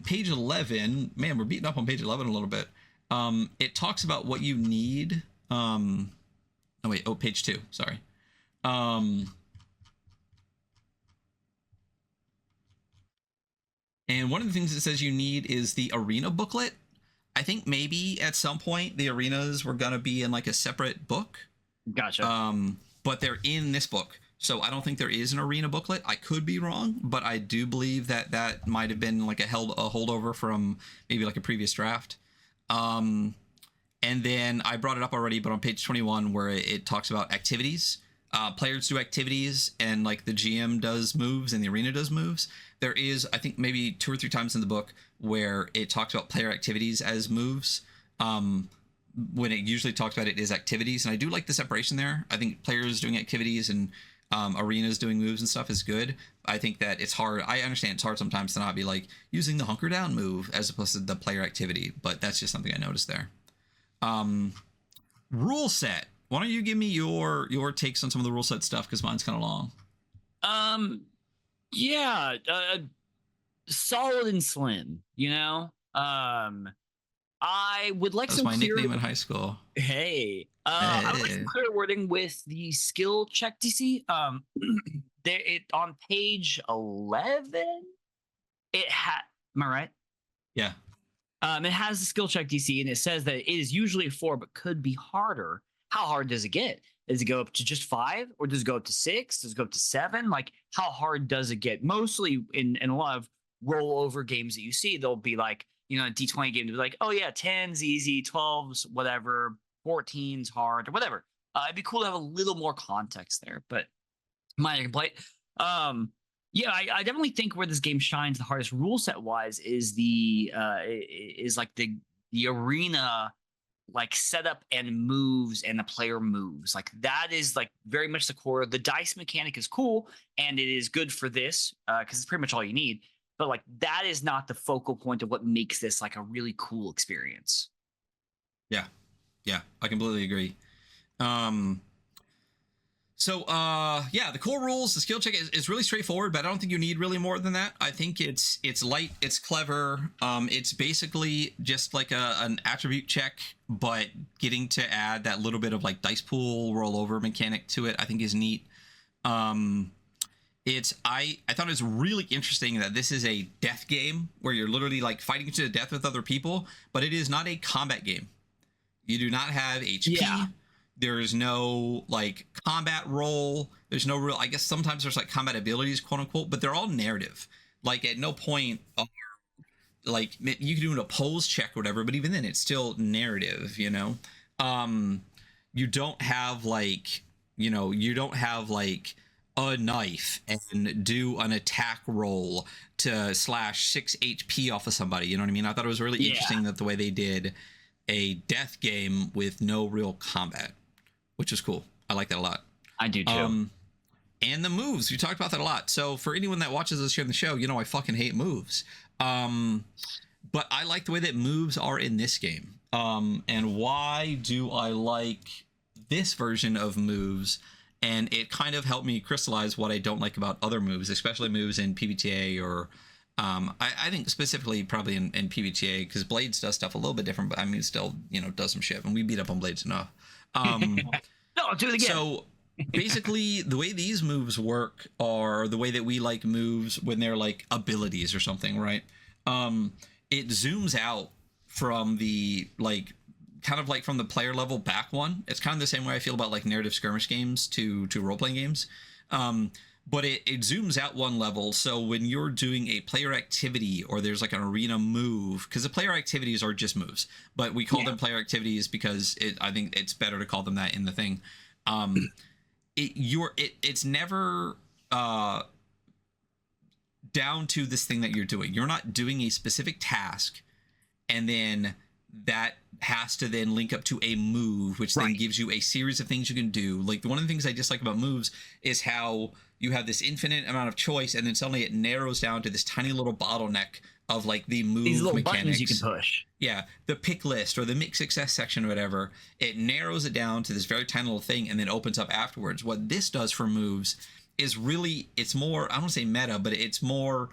page 11, man, we're beating up on page 11 a little bit. It talks about what you need. Page 2. Sorry. And one of the things it says you need is the arena booklet. I think maybe at some point the arenas were going to be in like a separate book. Gotcha. But they're in this book. So I don't think there is an arena booklet. I could be wrong, but I do believe that might have been like a holdover from maybe like a previous draft. And then I brought it up already, but on page 21 where it talks about activities, players do activities, and like the GM does moves and the arena does moves. There is, I think, maybe 2 or 3 times in the book where it talks about player activities as moves. When it usually talks about it as activities, and I do like the separation there. I think players doing activities and arenas doing moves and stuff is good. I think that it's hard. I understand it's hard sometimes to not be like using the hunker down move as opposed to the player activity, but that's just something I noticed there. Rule set. Why don't you give me your takes on some of the rule set stuff, because mine's kind of long. Solid and slim, I would like some my clear... nickname in high school. Hey. I would like some clear wording with the skill check DC. On page 11, it had... Am I right? Yeah. It has the skill check DC, and it says that it is usually 4, but could be harder. How hard does it get? Does it go up to just 5, or does it go up to 6? Does it go up to 7? Like, how hard does it get? Mostly in a lot of rollover games that you see, they'll be like, a D20 game to be like, oh yeah, 10's easy, 12's whatever, 14's hard, or whatever. It'd be cool to have a little more context there, but minor complaint. I definitely think where this game shines the hardest rule set wise is the arena like setup and moves, and the player moves. Like that is like very much the core. The dice mechanic is cool, and it is good for this because it's pretty much all you need. But like that is not the focal point of what makes this like a really cool experience. Yeah, I completely agree. So yeah, the core rules, the skill check is really straightforward, but I don't think you need really more than that. I think it's light, it's clever. It's basically just like an attribute check, but getting to add that little bit of like dice pool rollover mechanic to it, I think is neat. It's I thought it was really interesting that this is a death game where you're literally like fighting to the death with other people, but it is not a combat game. You do not have HP. Yeah. There is no like combat role. There's no real, I guess sometimes there's like combat abilities, quote unquote, but they're all narrative. Like at no point are like you can do an oppose check or whatever, but even then it's still narrative, you know? You don't have like, you don't have like a knife and do an attack roll to slash 6 HP off of somebody. You know what I mean? I thought it was really interesting that the way they did a death game with no real combat, which is cool. I like that a lot. I do too. And the moves, we talked about that a lot. So for anyone that watches us here on the show, I fucking hate moves. But I like the way that moves are in this game. And why do I like this version of moves? And it kind of helped me crystallize what I don't like about other moves, especially moves in PBTA or I think specifically probably in PBTA, because Blades does stuff a little bit different, but I mean, it still, does some shit, and we beat up on Blades enough. No, I'll do it again. So basically, the way these moves work are the way that we like moves when they're like abilities or something, right? It zooms out from the like kind of like from the player level back one. It's kind of the same way I feel about like narrative skirmish games to role-playing games. But it zooms out one level. So when you're doing a player activity or there's like an arena move, because the player activities are just moves, but we call them player activities because I think it's better to call them that in the thing. It's never down to this thing that you're doing. You're not doing a specific task and then that has to then link up to a move, which then gives you a series of things you can do. Like one of the things I dislike about moves is how you have this infinite amount of choice and then suddenly it narrows down to this tiny little bottleneck of like the move these little mechanics buttons you can push. Yeah, the pick list or the mix success section or whatever. It narrows it down to this very tiny little thing and then opens up afterwards. What this does for moves is really, it's more, I don't want to say meta, but it's more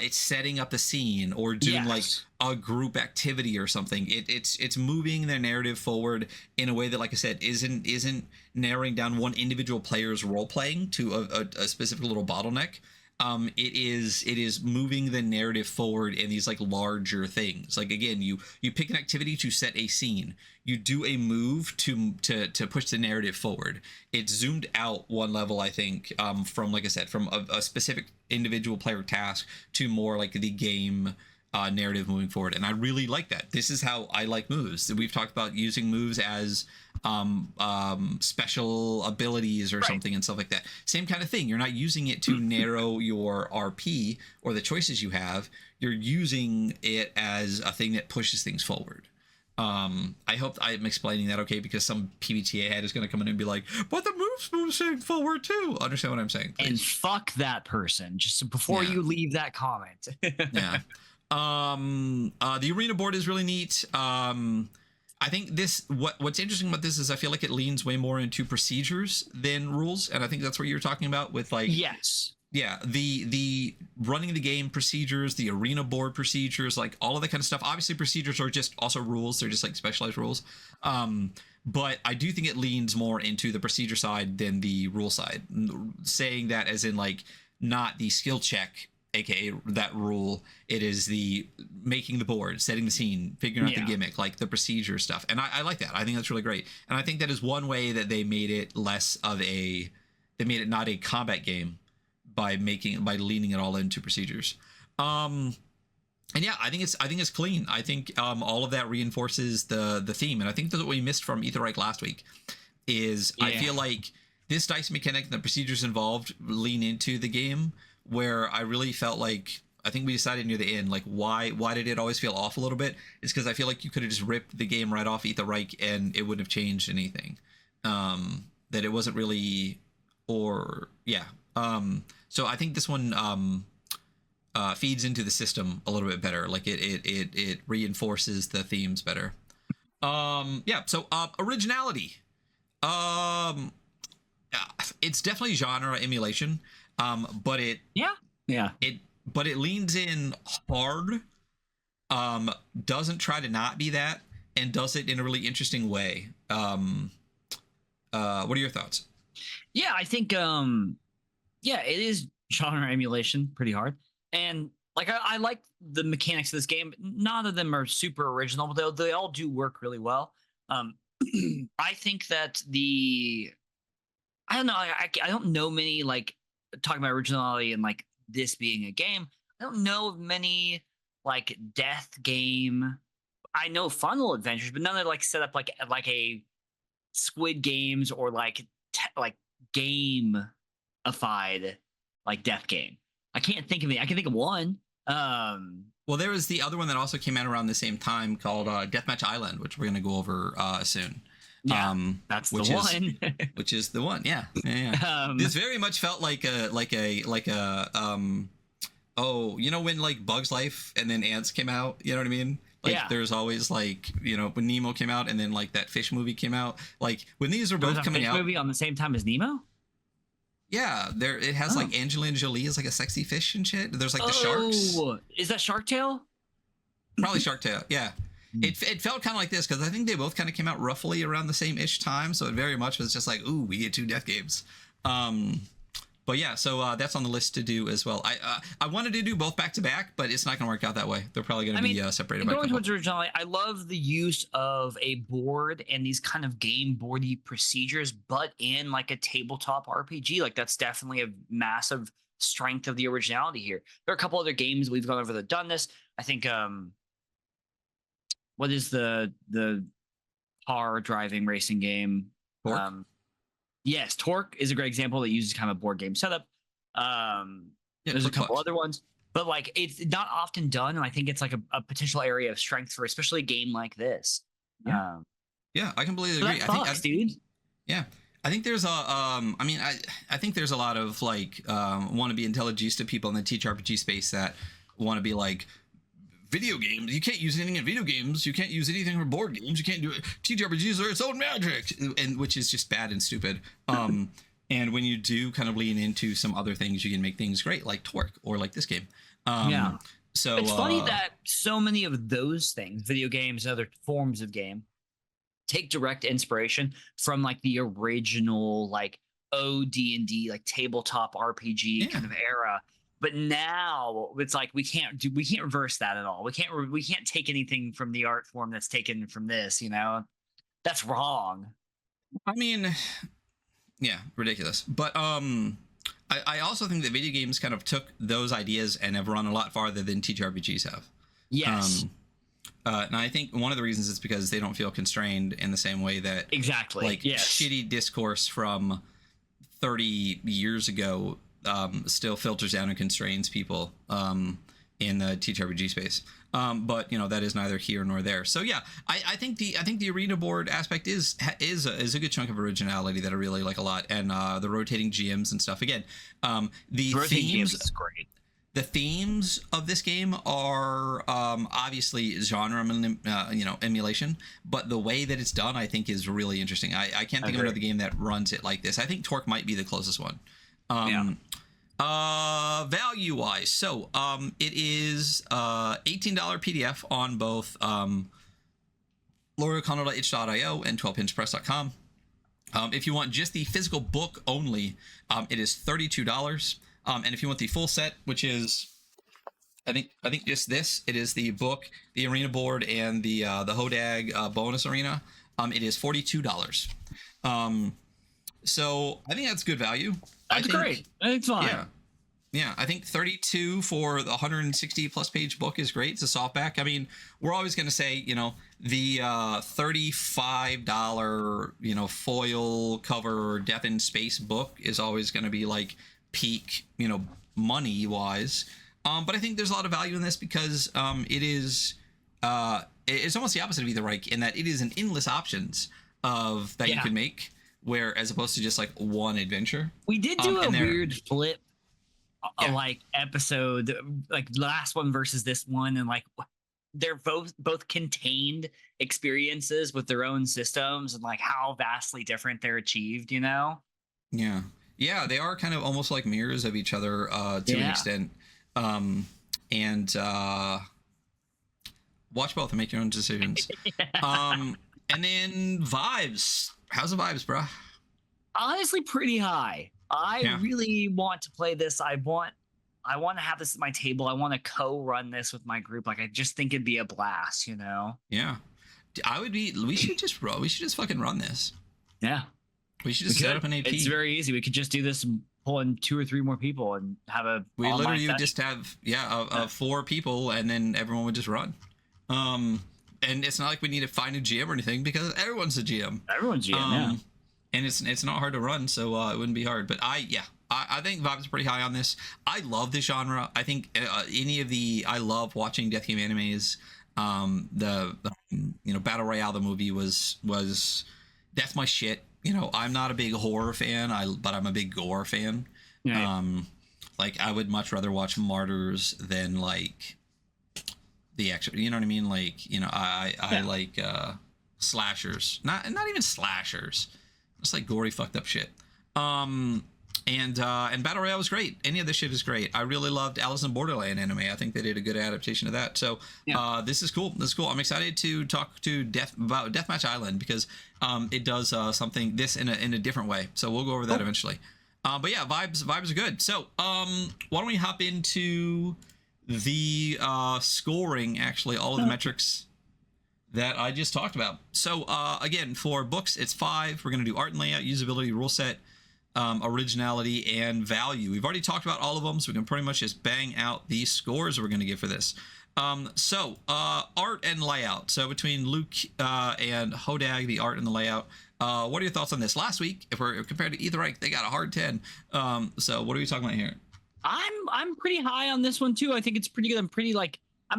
it's setting up the scene or doing like a group activity or something. It's moving their narrative forward in a way that, like I said, isn't narrowing down one individual player's role playing to a specific little bottleneck. It is moving the narrative forward in these like larger things. Like again, you pick an activity to set a scene. You do a move to push the narrative forward. It's zoomed out one level, I think, from, like I said, from a specific individual player task to more like the game narrative moving forward. And I really like that. This is how I like moves. We've talked about using moves as special abilities or something and stuff like that. Same kind of thing. You're not using it to narrow your RP or the choices you have. You're using it as a thing that pushes things forward. I hope I'm explaining that okay, because some PBTA head is going to come in and be like, but the moves move things forward too. Understand what I'm saying, please. And fuck that person just before you leave that comment. Yeah. The arena board is really neat. I think what's interesting about this is I feel like it leans way more into procedures than rules, and I think that's what you're talking about with like the running the game procedures, the arena board procedures, like all of that kind of stuff. Obviously procedures are just also rules, they're just like specialized rules, but I do think it leans more into the procedure side than the rule side, saying that as in like not the skill check, aka that rule. It is the making the board, setting the scene, figuring out the gimmick, like the procedure stuff. And I like that. I think that's really great. And I think that is one way that they made it they made it not a combat game by leaning it all into procedures. And yeah, I think it's clean. I think all of that reinforces the theme. And I think that's what we missed from Aetherite last week is I feel like this dice mechanic and the procedures involved lean into the game, where I really felt like, I think we decided near the end, like why did it always feel off a little bit? It's because I feel like you could have just ripped the game right off Aetherite and it wouldn't have changed anything. That it wasn't really, so I think this one feeds into the system a little bit better. Like it reinforces the themes better. So originality. it's definitely genre emulation, but Yeah. it leans in hard, doesn't try to not be that, and does it in a really interesting way. What are your thoughts? Yeah, I think yeah, it is genre emulation pretty hard. And like I like the mechanics of this game. None of them are super original, but they all do work really well. Um I think that I don't know, I don't know many, like, talking about originality and like this being a game. I don't know of many like death game. I know Funnel Adventures, but none of like set up like a Squid Games or like gamified like death game. I can't think of it. I can think of one. Well, there was the other one that also came out around the same time called Deathmatch Island, which we're going to go over soon. Yeah, that's the one. Which is the one. Yeah, yeah. This very much felt like a oh, you know when like Bugs Life and then Ants came out, you know what I mean? Like Yeah. there's always like, you know, when Nemo came out and then like that fish movie came out, like when these are There was both a coming fish out. movie on the same time as Nemo. Yeah, there it has like Angelina Jolie is like a sexy fish and shit. There's like the sharks. Is that Shark Tale? Probably Shark Tale. Yeah. It felt kind of like this because I think they both kind of came out roughly around the same ish time, so it very much was just like, ooh, we get 2 death games. But yeah, so that's on the list to do as well. I wanted to do both back to back, but it's not going to work out that way. They're probably going to be separated by a going couple. towards originality, I love the use of a board and these kind of game boardy procedures, but in like a tabletop RPG. Like that's definitely a massive strength of the originality here. There are a couple other games we've gone over that done this. I think what is the car driving racing game? Torque? Yes, Torque is a great example that uses kind of a board game setup. Yeah, There's a couple Flux. other ones, but like it's not often done, and I think it's like a potential area of strength for especially a game like this. Yeah, yeah, I completely So agree. that fucks, dude. Yeah, I think there's a I mean, I think there's a lot of like wannabe intelligista people in the TTRPG space that want to be like, video games, you can't use anything in video games, you can't use anything for board games, you can't do it, TTRPGs are its own magic, and which is just bad and stupid. And when you do kind of lean into some other things, you can make things great, like Torque or like this game. Yeah. So It's funny that so many of those things, video games and other forms of game, take direct inspiration from like the original like OD&D, like tabletop RPG kind of era. But now it's like we can't reverse that at all. We can't take anything from the art form that's taken from this, you know. That's wrong. I mean, yeah, ridiculous. But I also think that video games kind of took those ideas and have run a lot farther than TTRPGs have. Yes. And I think one of the reasons is because they don't feel constrained in the same way that like shitty discourse from 30 years ago still filters down and constrains people in the TTRPG space. But you know, that is neither here nor there. So yeah, I think the arena board aspect is a good chunk of originality that I really like a lot, and the rotating GMs and stuff. Again, the themes is great. The themes of this game are obviously genre, emulation, but the way that it's done, I think, is really interesting. I can't think of another game that runs it like this. I think Torque might be the closest one. Value wise, so it is $18 PDF on both Laurie O'Connel.itch.io and 12pinchpress.com. If you want just the physical book only, it is $32. And if you want the full set, which is I think just this, it is the book, the arena board, and the Hodag bonus arena. It is $42. So I think that's good value. That's great. It's fine. Yeah, I think 32 for the 160 plus page book is great. It's a softback. I mean, we're always going to say, you know, the $35, you know, foil cover Death in Space book is always going to be like peak, you know, money wise. But I think there's a lot of value in this because it is it's almost the opposite of Either Reich in that it is an endless options of that you can make, where as opposed to just like one adventure. We did do a weird flip like episode, like last one versus this one, and like they're both contained experiences with their own systems and like how vastly different they're achieved, you know. Yeah. Yeah, they are kind of almost like mirrors of each other to an Yeah. extent. Um, and watch both and make your own decisions. Um, and then vibes. How's the vibes, bro? Honestly, pretty high. I Yeah. really want to play this. I want to have this at my table. I want to co-run this with my group. Like I just think it'd be a blast, you know? Yeah. I would be. We should just roll. We should just fucking run this. Yeah. We should We just set could. up an AP. It's very easy. We could just do this and pull in 2 or 3 more people and have a We online literally would session. just have four people, and then everyone would just run. And it's not like we need to find a GM or anything because everyone's a GM. Everyone's GM, yeah. And it's not hard to run, so it wouldn't be hard. But I think vibes are pretty high on this. I love the genre. I think I love watching death game animes. The Battle Royale the movie was that's my shit. I'm not a big horror fan. But I'm a big gore fan. Right. Like I would much rather watch Martyrs than like the actual. You know what I mean? Like I like slashers. Not even slashers. It's like gory fucked up shit. And Battle Royale was great. Any of this shit is great. I really loved Alice in Borderland anime. I think they did a good adaptation of that. So this is cool. I'm excited to talk to about Deathmatch Island because it does something this in a different way. So we'll go over that eventually. But yeah, vibes are good. So why don't we hop into the scoring? Actually, all of the metrics that I just talked about. So again, for books, it's 5. We're going to do art and layout, usability, rule set, originality, and value. We've already talked about all of them, so we can pretty much just bang out the scores we're going to give for this. So art and layout. So between Luke and Hodag, the art and the layout. What are your thoughts on this? Last week, if we're compared to Ether Reich, they got a hard 10. So what are we talking about here? I'm pretty high on this one too. I think it's pretty good. I'm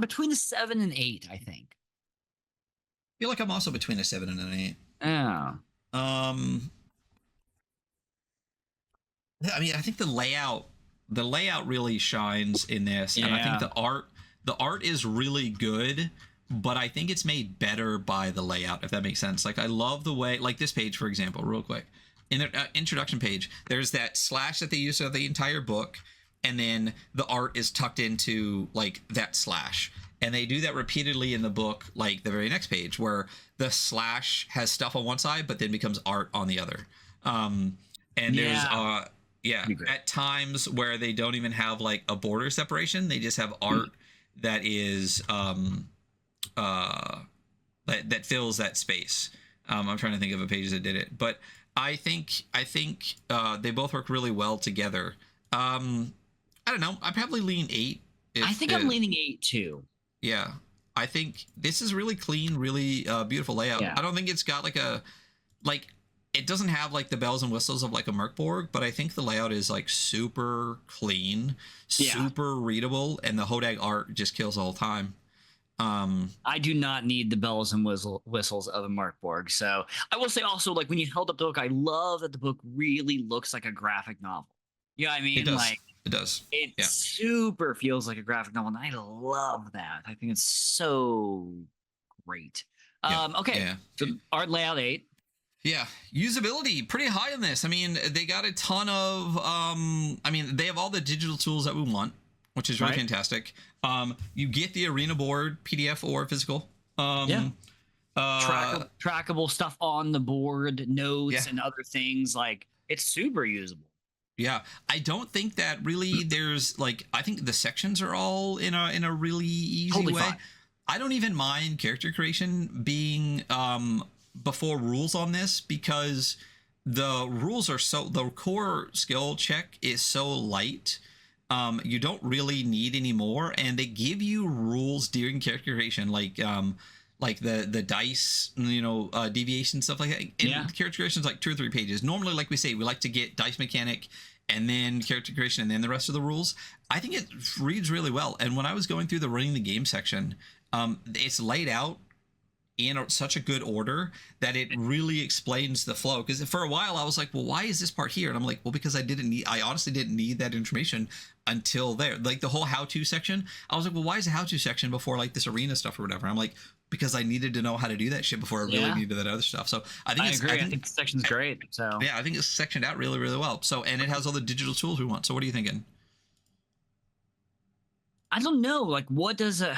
between a 7 and 8, I think. I feel like I'm also between a 7 and an 8. Yeah. I mean, I think the layout really shines in this, and I think the art is really good, but I think it's made better by the layout, if that makes sense. Like I love the way, like this page, for example, real quick, in the introduction page, there's that slash that they use throughout the entire book, and then the art is tucked into like that slash. And they do that repeatedly in the book, like the very next page, where the slash has stuff on one side, but then becomes art on the other. And there's at times where they don't even have like a border separation; they just have art that is that fills that space. I'm trying to think of a page that did it, but I think they both work really well together. I don't know. I probably lean 8. I think I'm leaning 8 too. Yeah, I think this is really clean, really beautiful layout. Yeah. I don't think it's got it doesn't have like the bells and whistles of like a Merkborg, but I think the layout is like super clean, super readable, and the Hodag art just kills the whole time. I do not need the bells and whistles of a Merkborg. So I will say also, like when you held up the book, I love that the book really looks like a graphic novel. You know what I mean? It does. Like it does. It super feels like a graphic novel, and I love that. I think it's so great. Okay, so art layout 8. Yeah, usability pretty high in this. I mean, they got a ton of. I mean, they have all the digital tools that we want, which is really fantastic. You get the arena board, PDF or physical. Trackable stuff on the board, notes and other things. Like it's super usable. Yeah, I don't think that really there's like, I think the sections are all in a really easy way. Fine. I don't even mind character creation being before rules on this because the rules are the core skill check is so light. You don't really need any more, and they give you rules during character creation, like the dice, deviation, stuff like that. And character creation is like 2 or 3 pages. Normally, like we say, we like to get dice mechanic and then character creation and then the rest of the rules. I think it reads really well. And when I was going through the running the game section, it's laid out in such a good order that it really explains the flow. Because for a while I was like, well, why is this part here? And I'm like, well, because I honestly didn't need that information until there. Like the whole how-to section, I was like, well, why is the how-to section before like this arena stuff or whatever? I'm like, because I needed to know how to do that shit before I really needed that other stuff. So I agree. I think the section's great. So yeah, I think it's sectioned out really, really well. So, and it has all the digital tools we want. So what are you thinking? I don't know. Like, what does I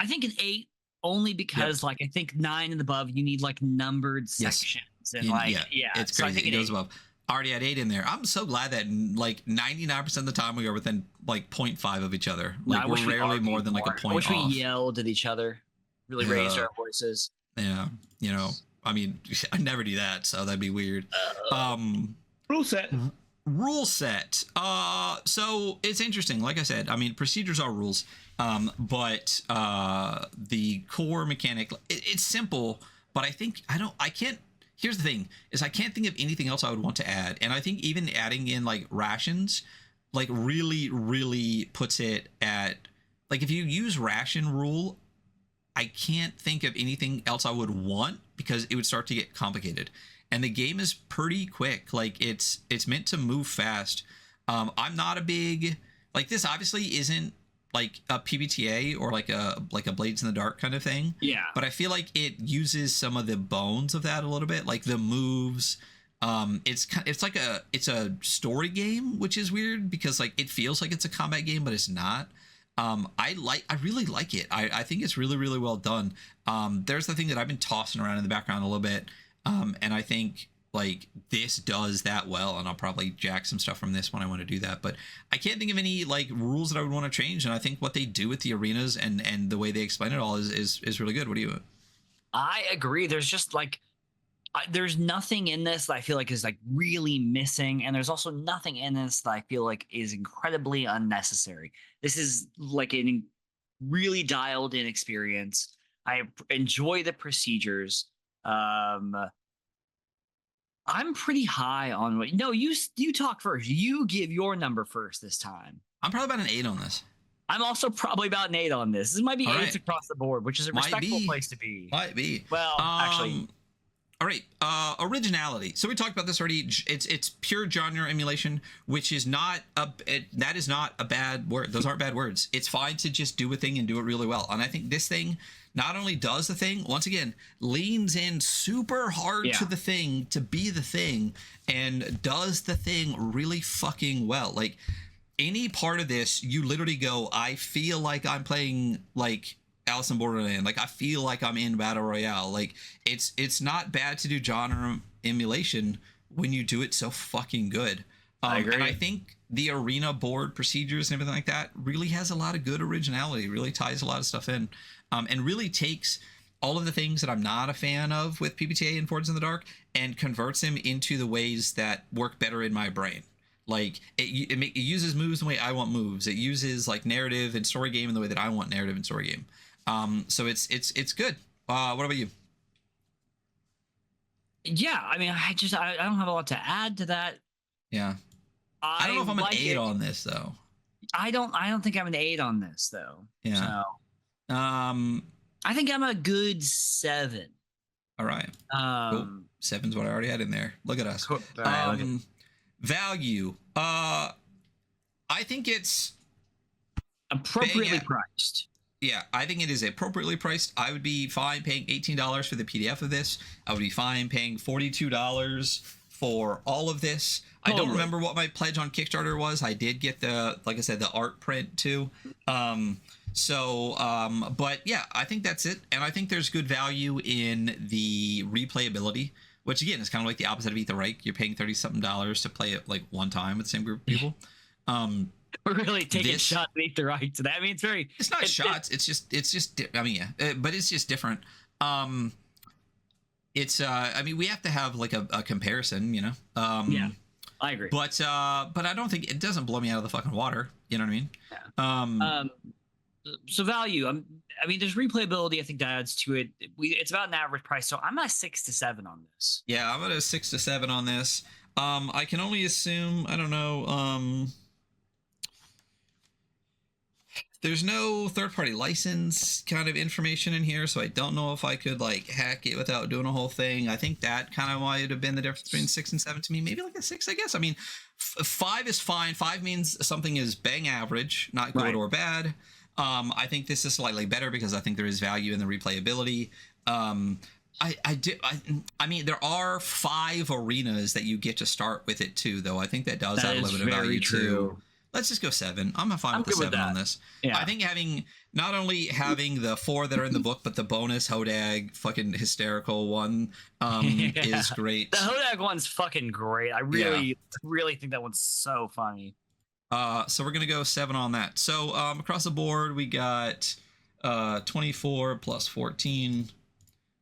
think an 8 only because like I think 9 and above you need like numbered sections and it's so crazy. I think it goes above. I already had 8 in there. I'm so glad that like 99% of the time we are within like 0.5 of each other. Like we're rarely more than like a point I wish off. we yelled at each other, really raised our voices. Yeah, I mean, I never do that, so that'd be weird. Rule set. So it's interesting. Like I said, I mean, procedures are rules, but the core mechanic, it's simple, but I can't. Here's the thing: is I can't think of anything else I would want to add, and I think even adding in like rations, like really, really puts it at like if you use ration rule, I can't think of anything else I would want because it would start to get complicated. And the game is pretty quick. Like it's meant to move fast. I'm not a big like this. Obviously, isn't like a PBTA or like a Blades in the Dark kind of thing. Yeah. But I feel like it uses some of the bones of that a little bit, like the moves. It's a story game, which is weird because like it feels like it's a combat game, but it's not. I really like it. I think it's really, really well done. There's the thing that I've been tossing around in the background a little bit. And I think like this does that well, and I'll probably jack some stuff from this when I want to do that. But I can't think of any like rules that I would want to change. And I think what they do with the arenas and the way they explain it all is really good. What do you? I agree. There's just like there's nothing in this that I feel like is like really missing, and there's also nothing in this that I feel like is incredibly unnecessary. This is like a really dialed in experience. I enjoy the procedures. I'm pretty high on what. No, you talk first. You give your number first this time. I'm probably about an 8 on this. I'm also probably about an 8 on this. This might be 8s across the board, which is a respectable place to be. Might be. Well, actually. All right, originality. So we talked about this already. It's pure genre emulation, which is not that is not a bad word. Those aren't bad words. It's fine to just do a thing and do it really well. And I think this thing not only does the thing, once again, leans in super hard to the thing to be the thing and does the thing really fucking well. Like any part of this, you literally go, I feel like I'm playing like Alice in Borderland. Like I feel like I'm in Battle Royale. Like it's not bad to do genre emulation when you do it so fucking good. I agree. And I think the arena board procedures and everything like that really has a lot of good originality, really ties a lot of stuff in, and really takes all of the things that I'm not a fan of with PBTA and Fords in the Dark and converts them into the ways that work better in my brain. Like it uses moves the way I want moves. It uses like narrative and story game in the way that I want narrative and story game. So it's good. What about you? Yeah, I mean, I don't have a lot to add to that. Yeah. I don't know if I'm an 8 on this though. I don't think I'm an 8 on this though. Yeah. So, I think I'm a good 7. All right. Cool. 7's what I already had in there. Look at us. Cool. Value. I think it's appropriately priced. Yeah, I think it is appropriately priced. I would be fine paying $18 for the PDF of this. I would be fine paying $42 for all of this. I don't remember what my pledge on Kickstarter was. I did get like I said, the art print too. But yeah, I think that's it. And I think there's good value in the replayability, which again is kind of like the opposite of Eat the Reich. You're paying $30-something to play it like one time with the same group of people. We're really taking shots at Eat the Reich. So that means it's not shots. It's just. I mean, yeah, but it's just different. It's. I mean, we have to have like a comparison, you know. Yeah, I agree. But I don't think it doesn't blow me out of the fucking water. You know what I mean? Yeah. So value. I mean, there's replayability. I think that adds to it. It's about an average price. So I'm at 6 to 7 on this. Yeah, I'm at a 6 to 7 on this. I can only assume. I don't know. There's no third-party license kind of information in here, so I don't know if I could like hack it without doing a whole thing. I think that kind of might have been the difference between 6 and 7 to me. Maybe like a 6, I guess. I mean, 5 is fine. 5 means something is bang average, not good or bad. I think this is slightly better because I think there is value in the replayability. I mean, there are 5 arenas that you get to start with it too, though. I think that does That add a is little bit of very value true. too. Let's just go 7. I'm fine I'm with the good with 7 on that. this. Yeah. I think having not only having the 4 that are in the book, but the bonus Hodag fucking hysterical one is great. The Hodag one's fucking great. I really think that one's so funny. So we're gonna go 7 on that. So across the board, we got 24 plus 14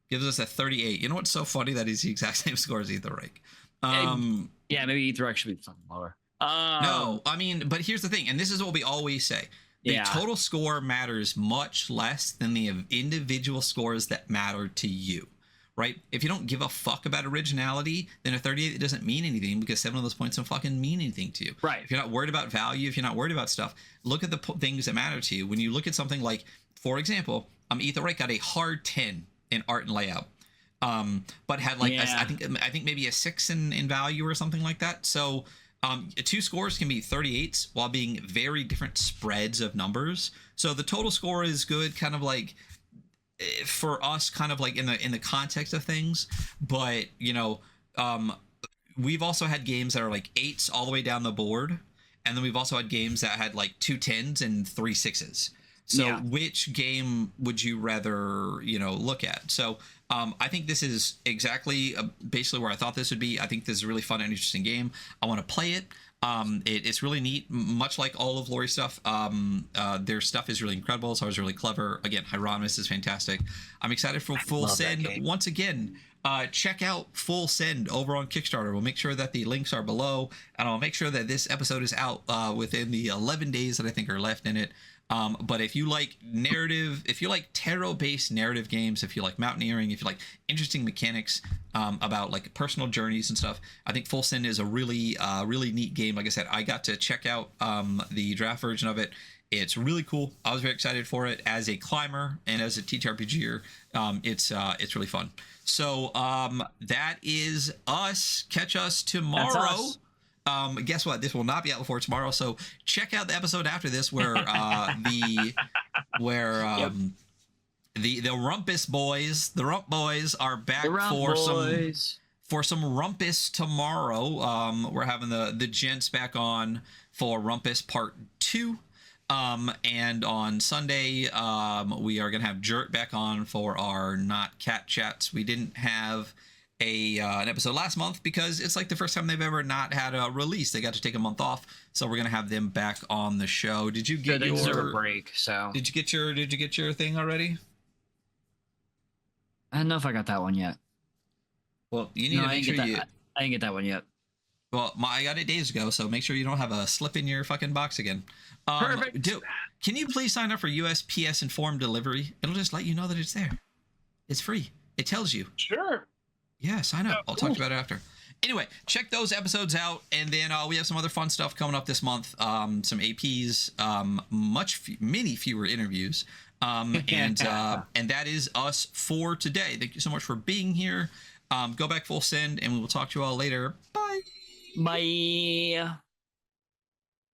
gives us a 38. You know what's so funny? That is the exact same score as Ether Rake. Yeah, maybe Ether Rake should be fucking lower. No, I mean, but here's the thing, and this is what we always say. The total score matters much less than the individual scores that matter to you, right? If you don't give a fuck about originality, then a 38 doesn't mean anything because 7 of those points don't fucking mean anything to you. Right. If you're not worried about value, if you're not worried about stuff, look at the things that matter to you. When you look at something like, for example, Ether Rake got a hard 10 in art and layout, but had like I think maybe a 6 in value or something like that. So 2 scores can be 38s while being very different spreads of numbers. So the total score is good, kind of like for us, kind of like in the context of things. But you know, we've also had games that are like 8s all the way down the board, and then we've also had games that had like 2 10s and 3 6s. So which game would you rather, look at? So I think this is exactly basically where I thought this would be. I think this is a really fun and interesting game. I want to play it. It's really neat, much like all of Laurie's stuff. Their stuff is really incredible. So it's really clever. Again, Hieronymus is fantastic. I'm excited for Full Send. Once again, check out Full Send over on Kickstarter. We'll make sure that the links are below, and I'll make sure that this episode is out within the 11 days that I think are left in it. But if you like narrative, if you like tarot-based narrative games, if you like mountaineering, if you like interesting mechanics about like personal journeys and stuff, I think Full Send is a really neat game. Like I said, I got to check out the draft version of it. It's really cool. I was very excited for it as a climber and as a ttrpger. It's really fun. So that is us. Catch us tomorrow. That's us. Guess what? This will not be out before tomorrow. So check out the episode after this where the Rumpus boys, the Rump boys are back for some Rumpus tomorrow. We're having the gents back on for Rumpus Part 2. And on Sunday, we are gonna have Jert back on for our Not Cat Chats. We didn't have an episode last month because it's like the first time they've ever not had a release. They got to take a month off, so we're gonna have them back on the show. Did you get your deserve a break? So did you get your thing already? I don't know if I got that one yet. Well, you need to make sure you. I didn't get that one yet. Well, I got it days ago, so make sure you don't have a slip in your fucking box again. Perfect. Can you please sign up for USPS Informed Delivery? It'll just let you know that it's there. It's free. It tells you. Sure. Yeah, sign up. I'll talk to you about it after. Anyway, check those episodes out, and then we have some other fun stuff coming up this month. Some APs, many fewer interviews, and that is us for today. Thank you so much for being here. Go back Full Send, and we will talk to you all later. Bye. Bye.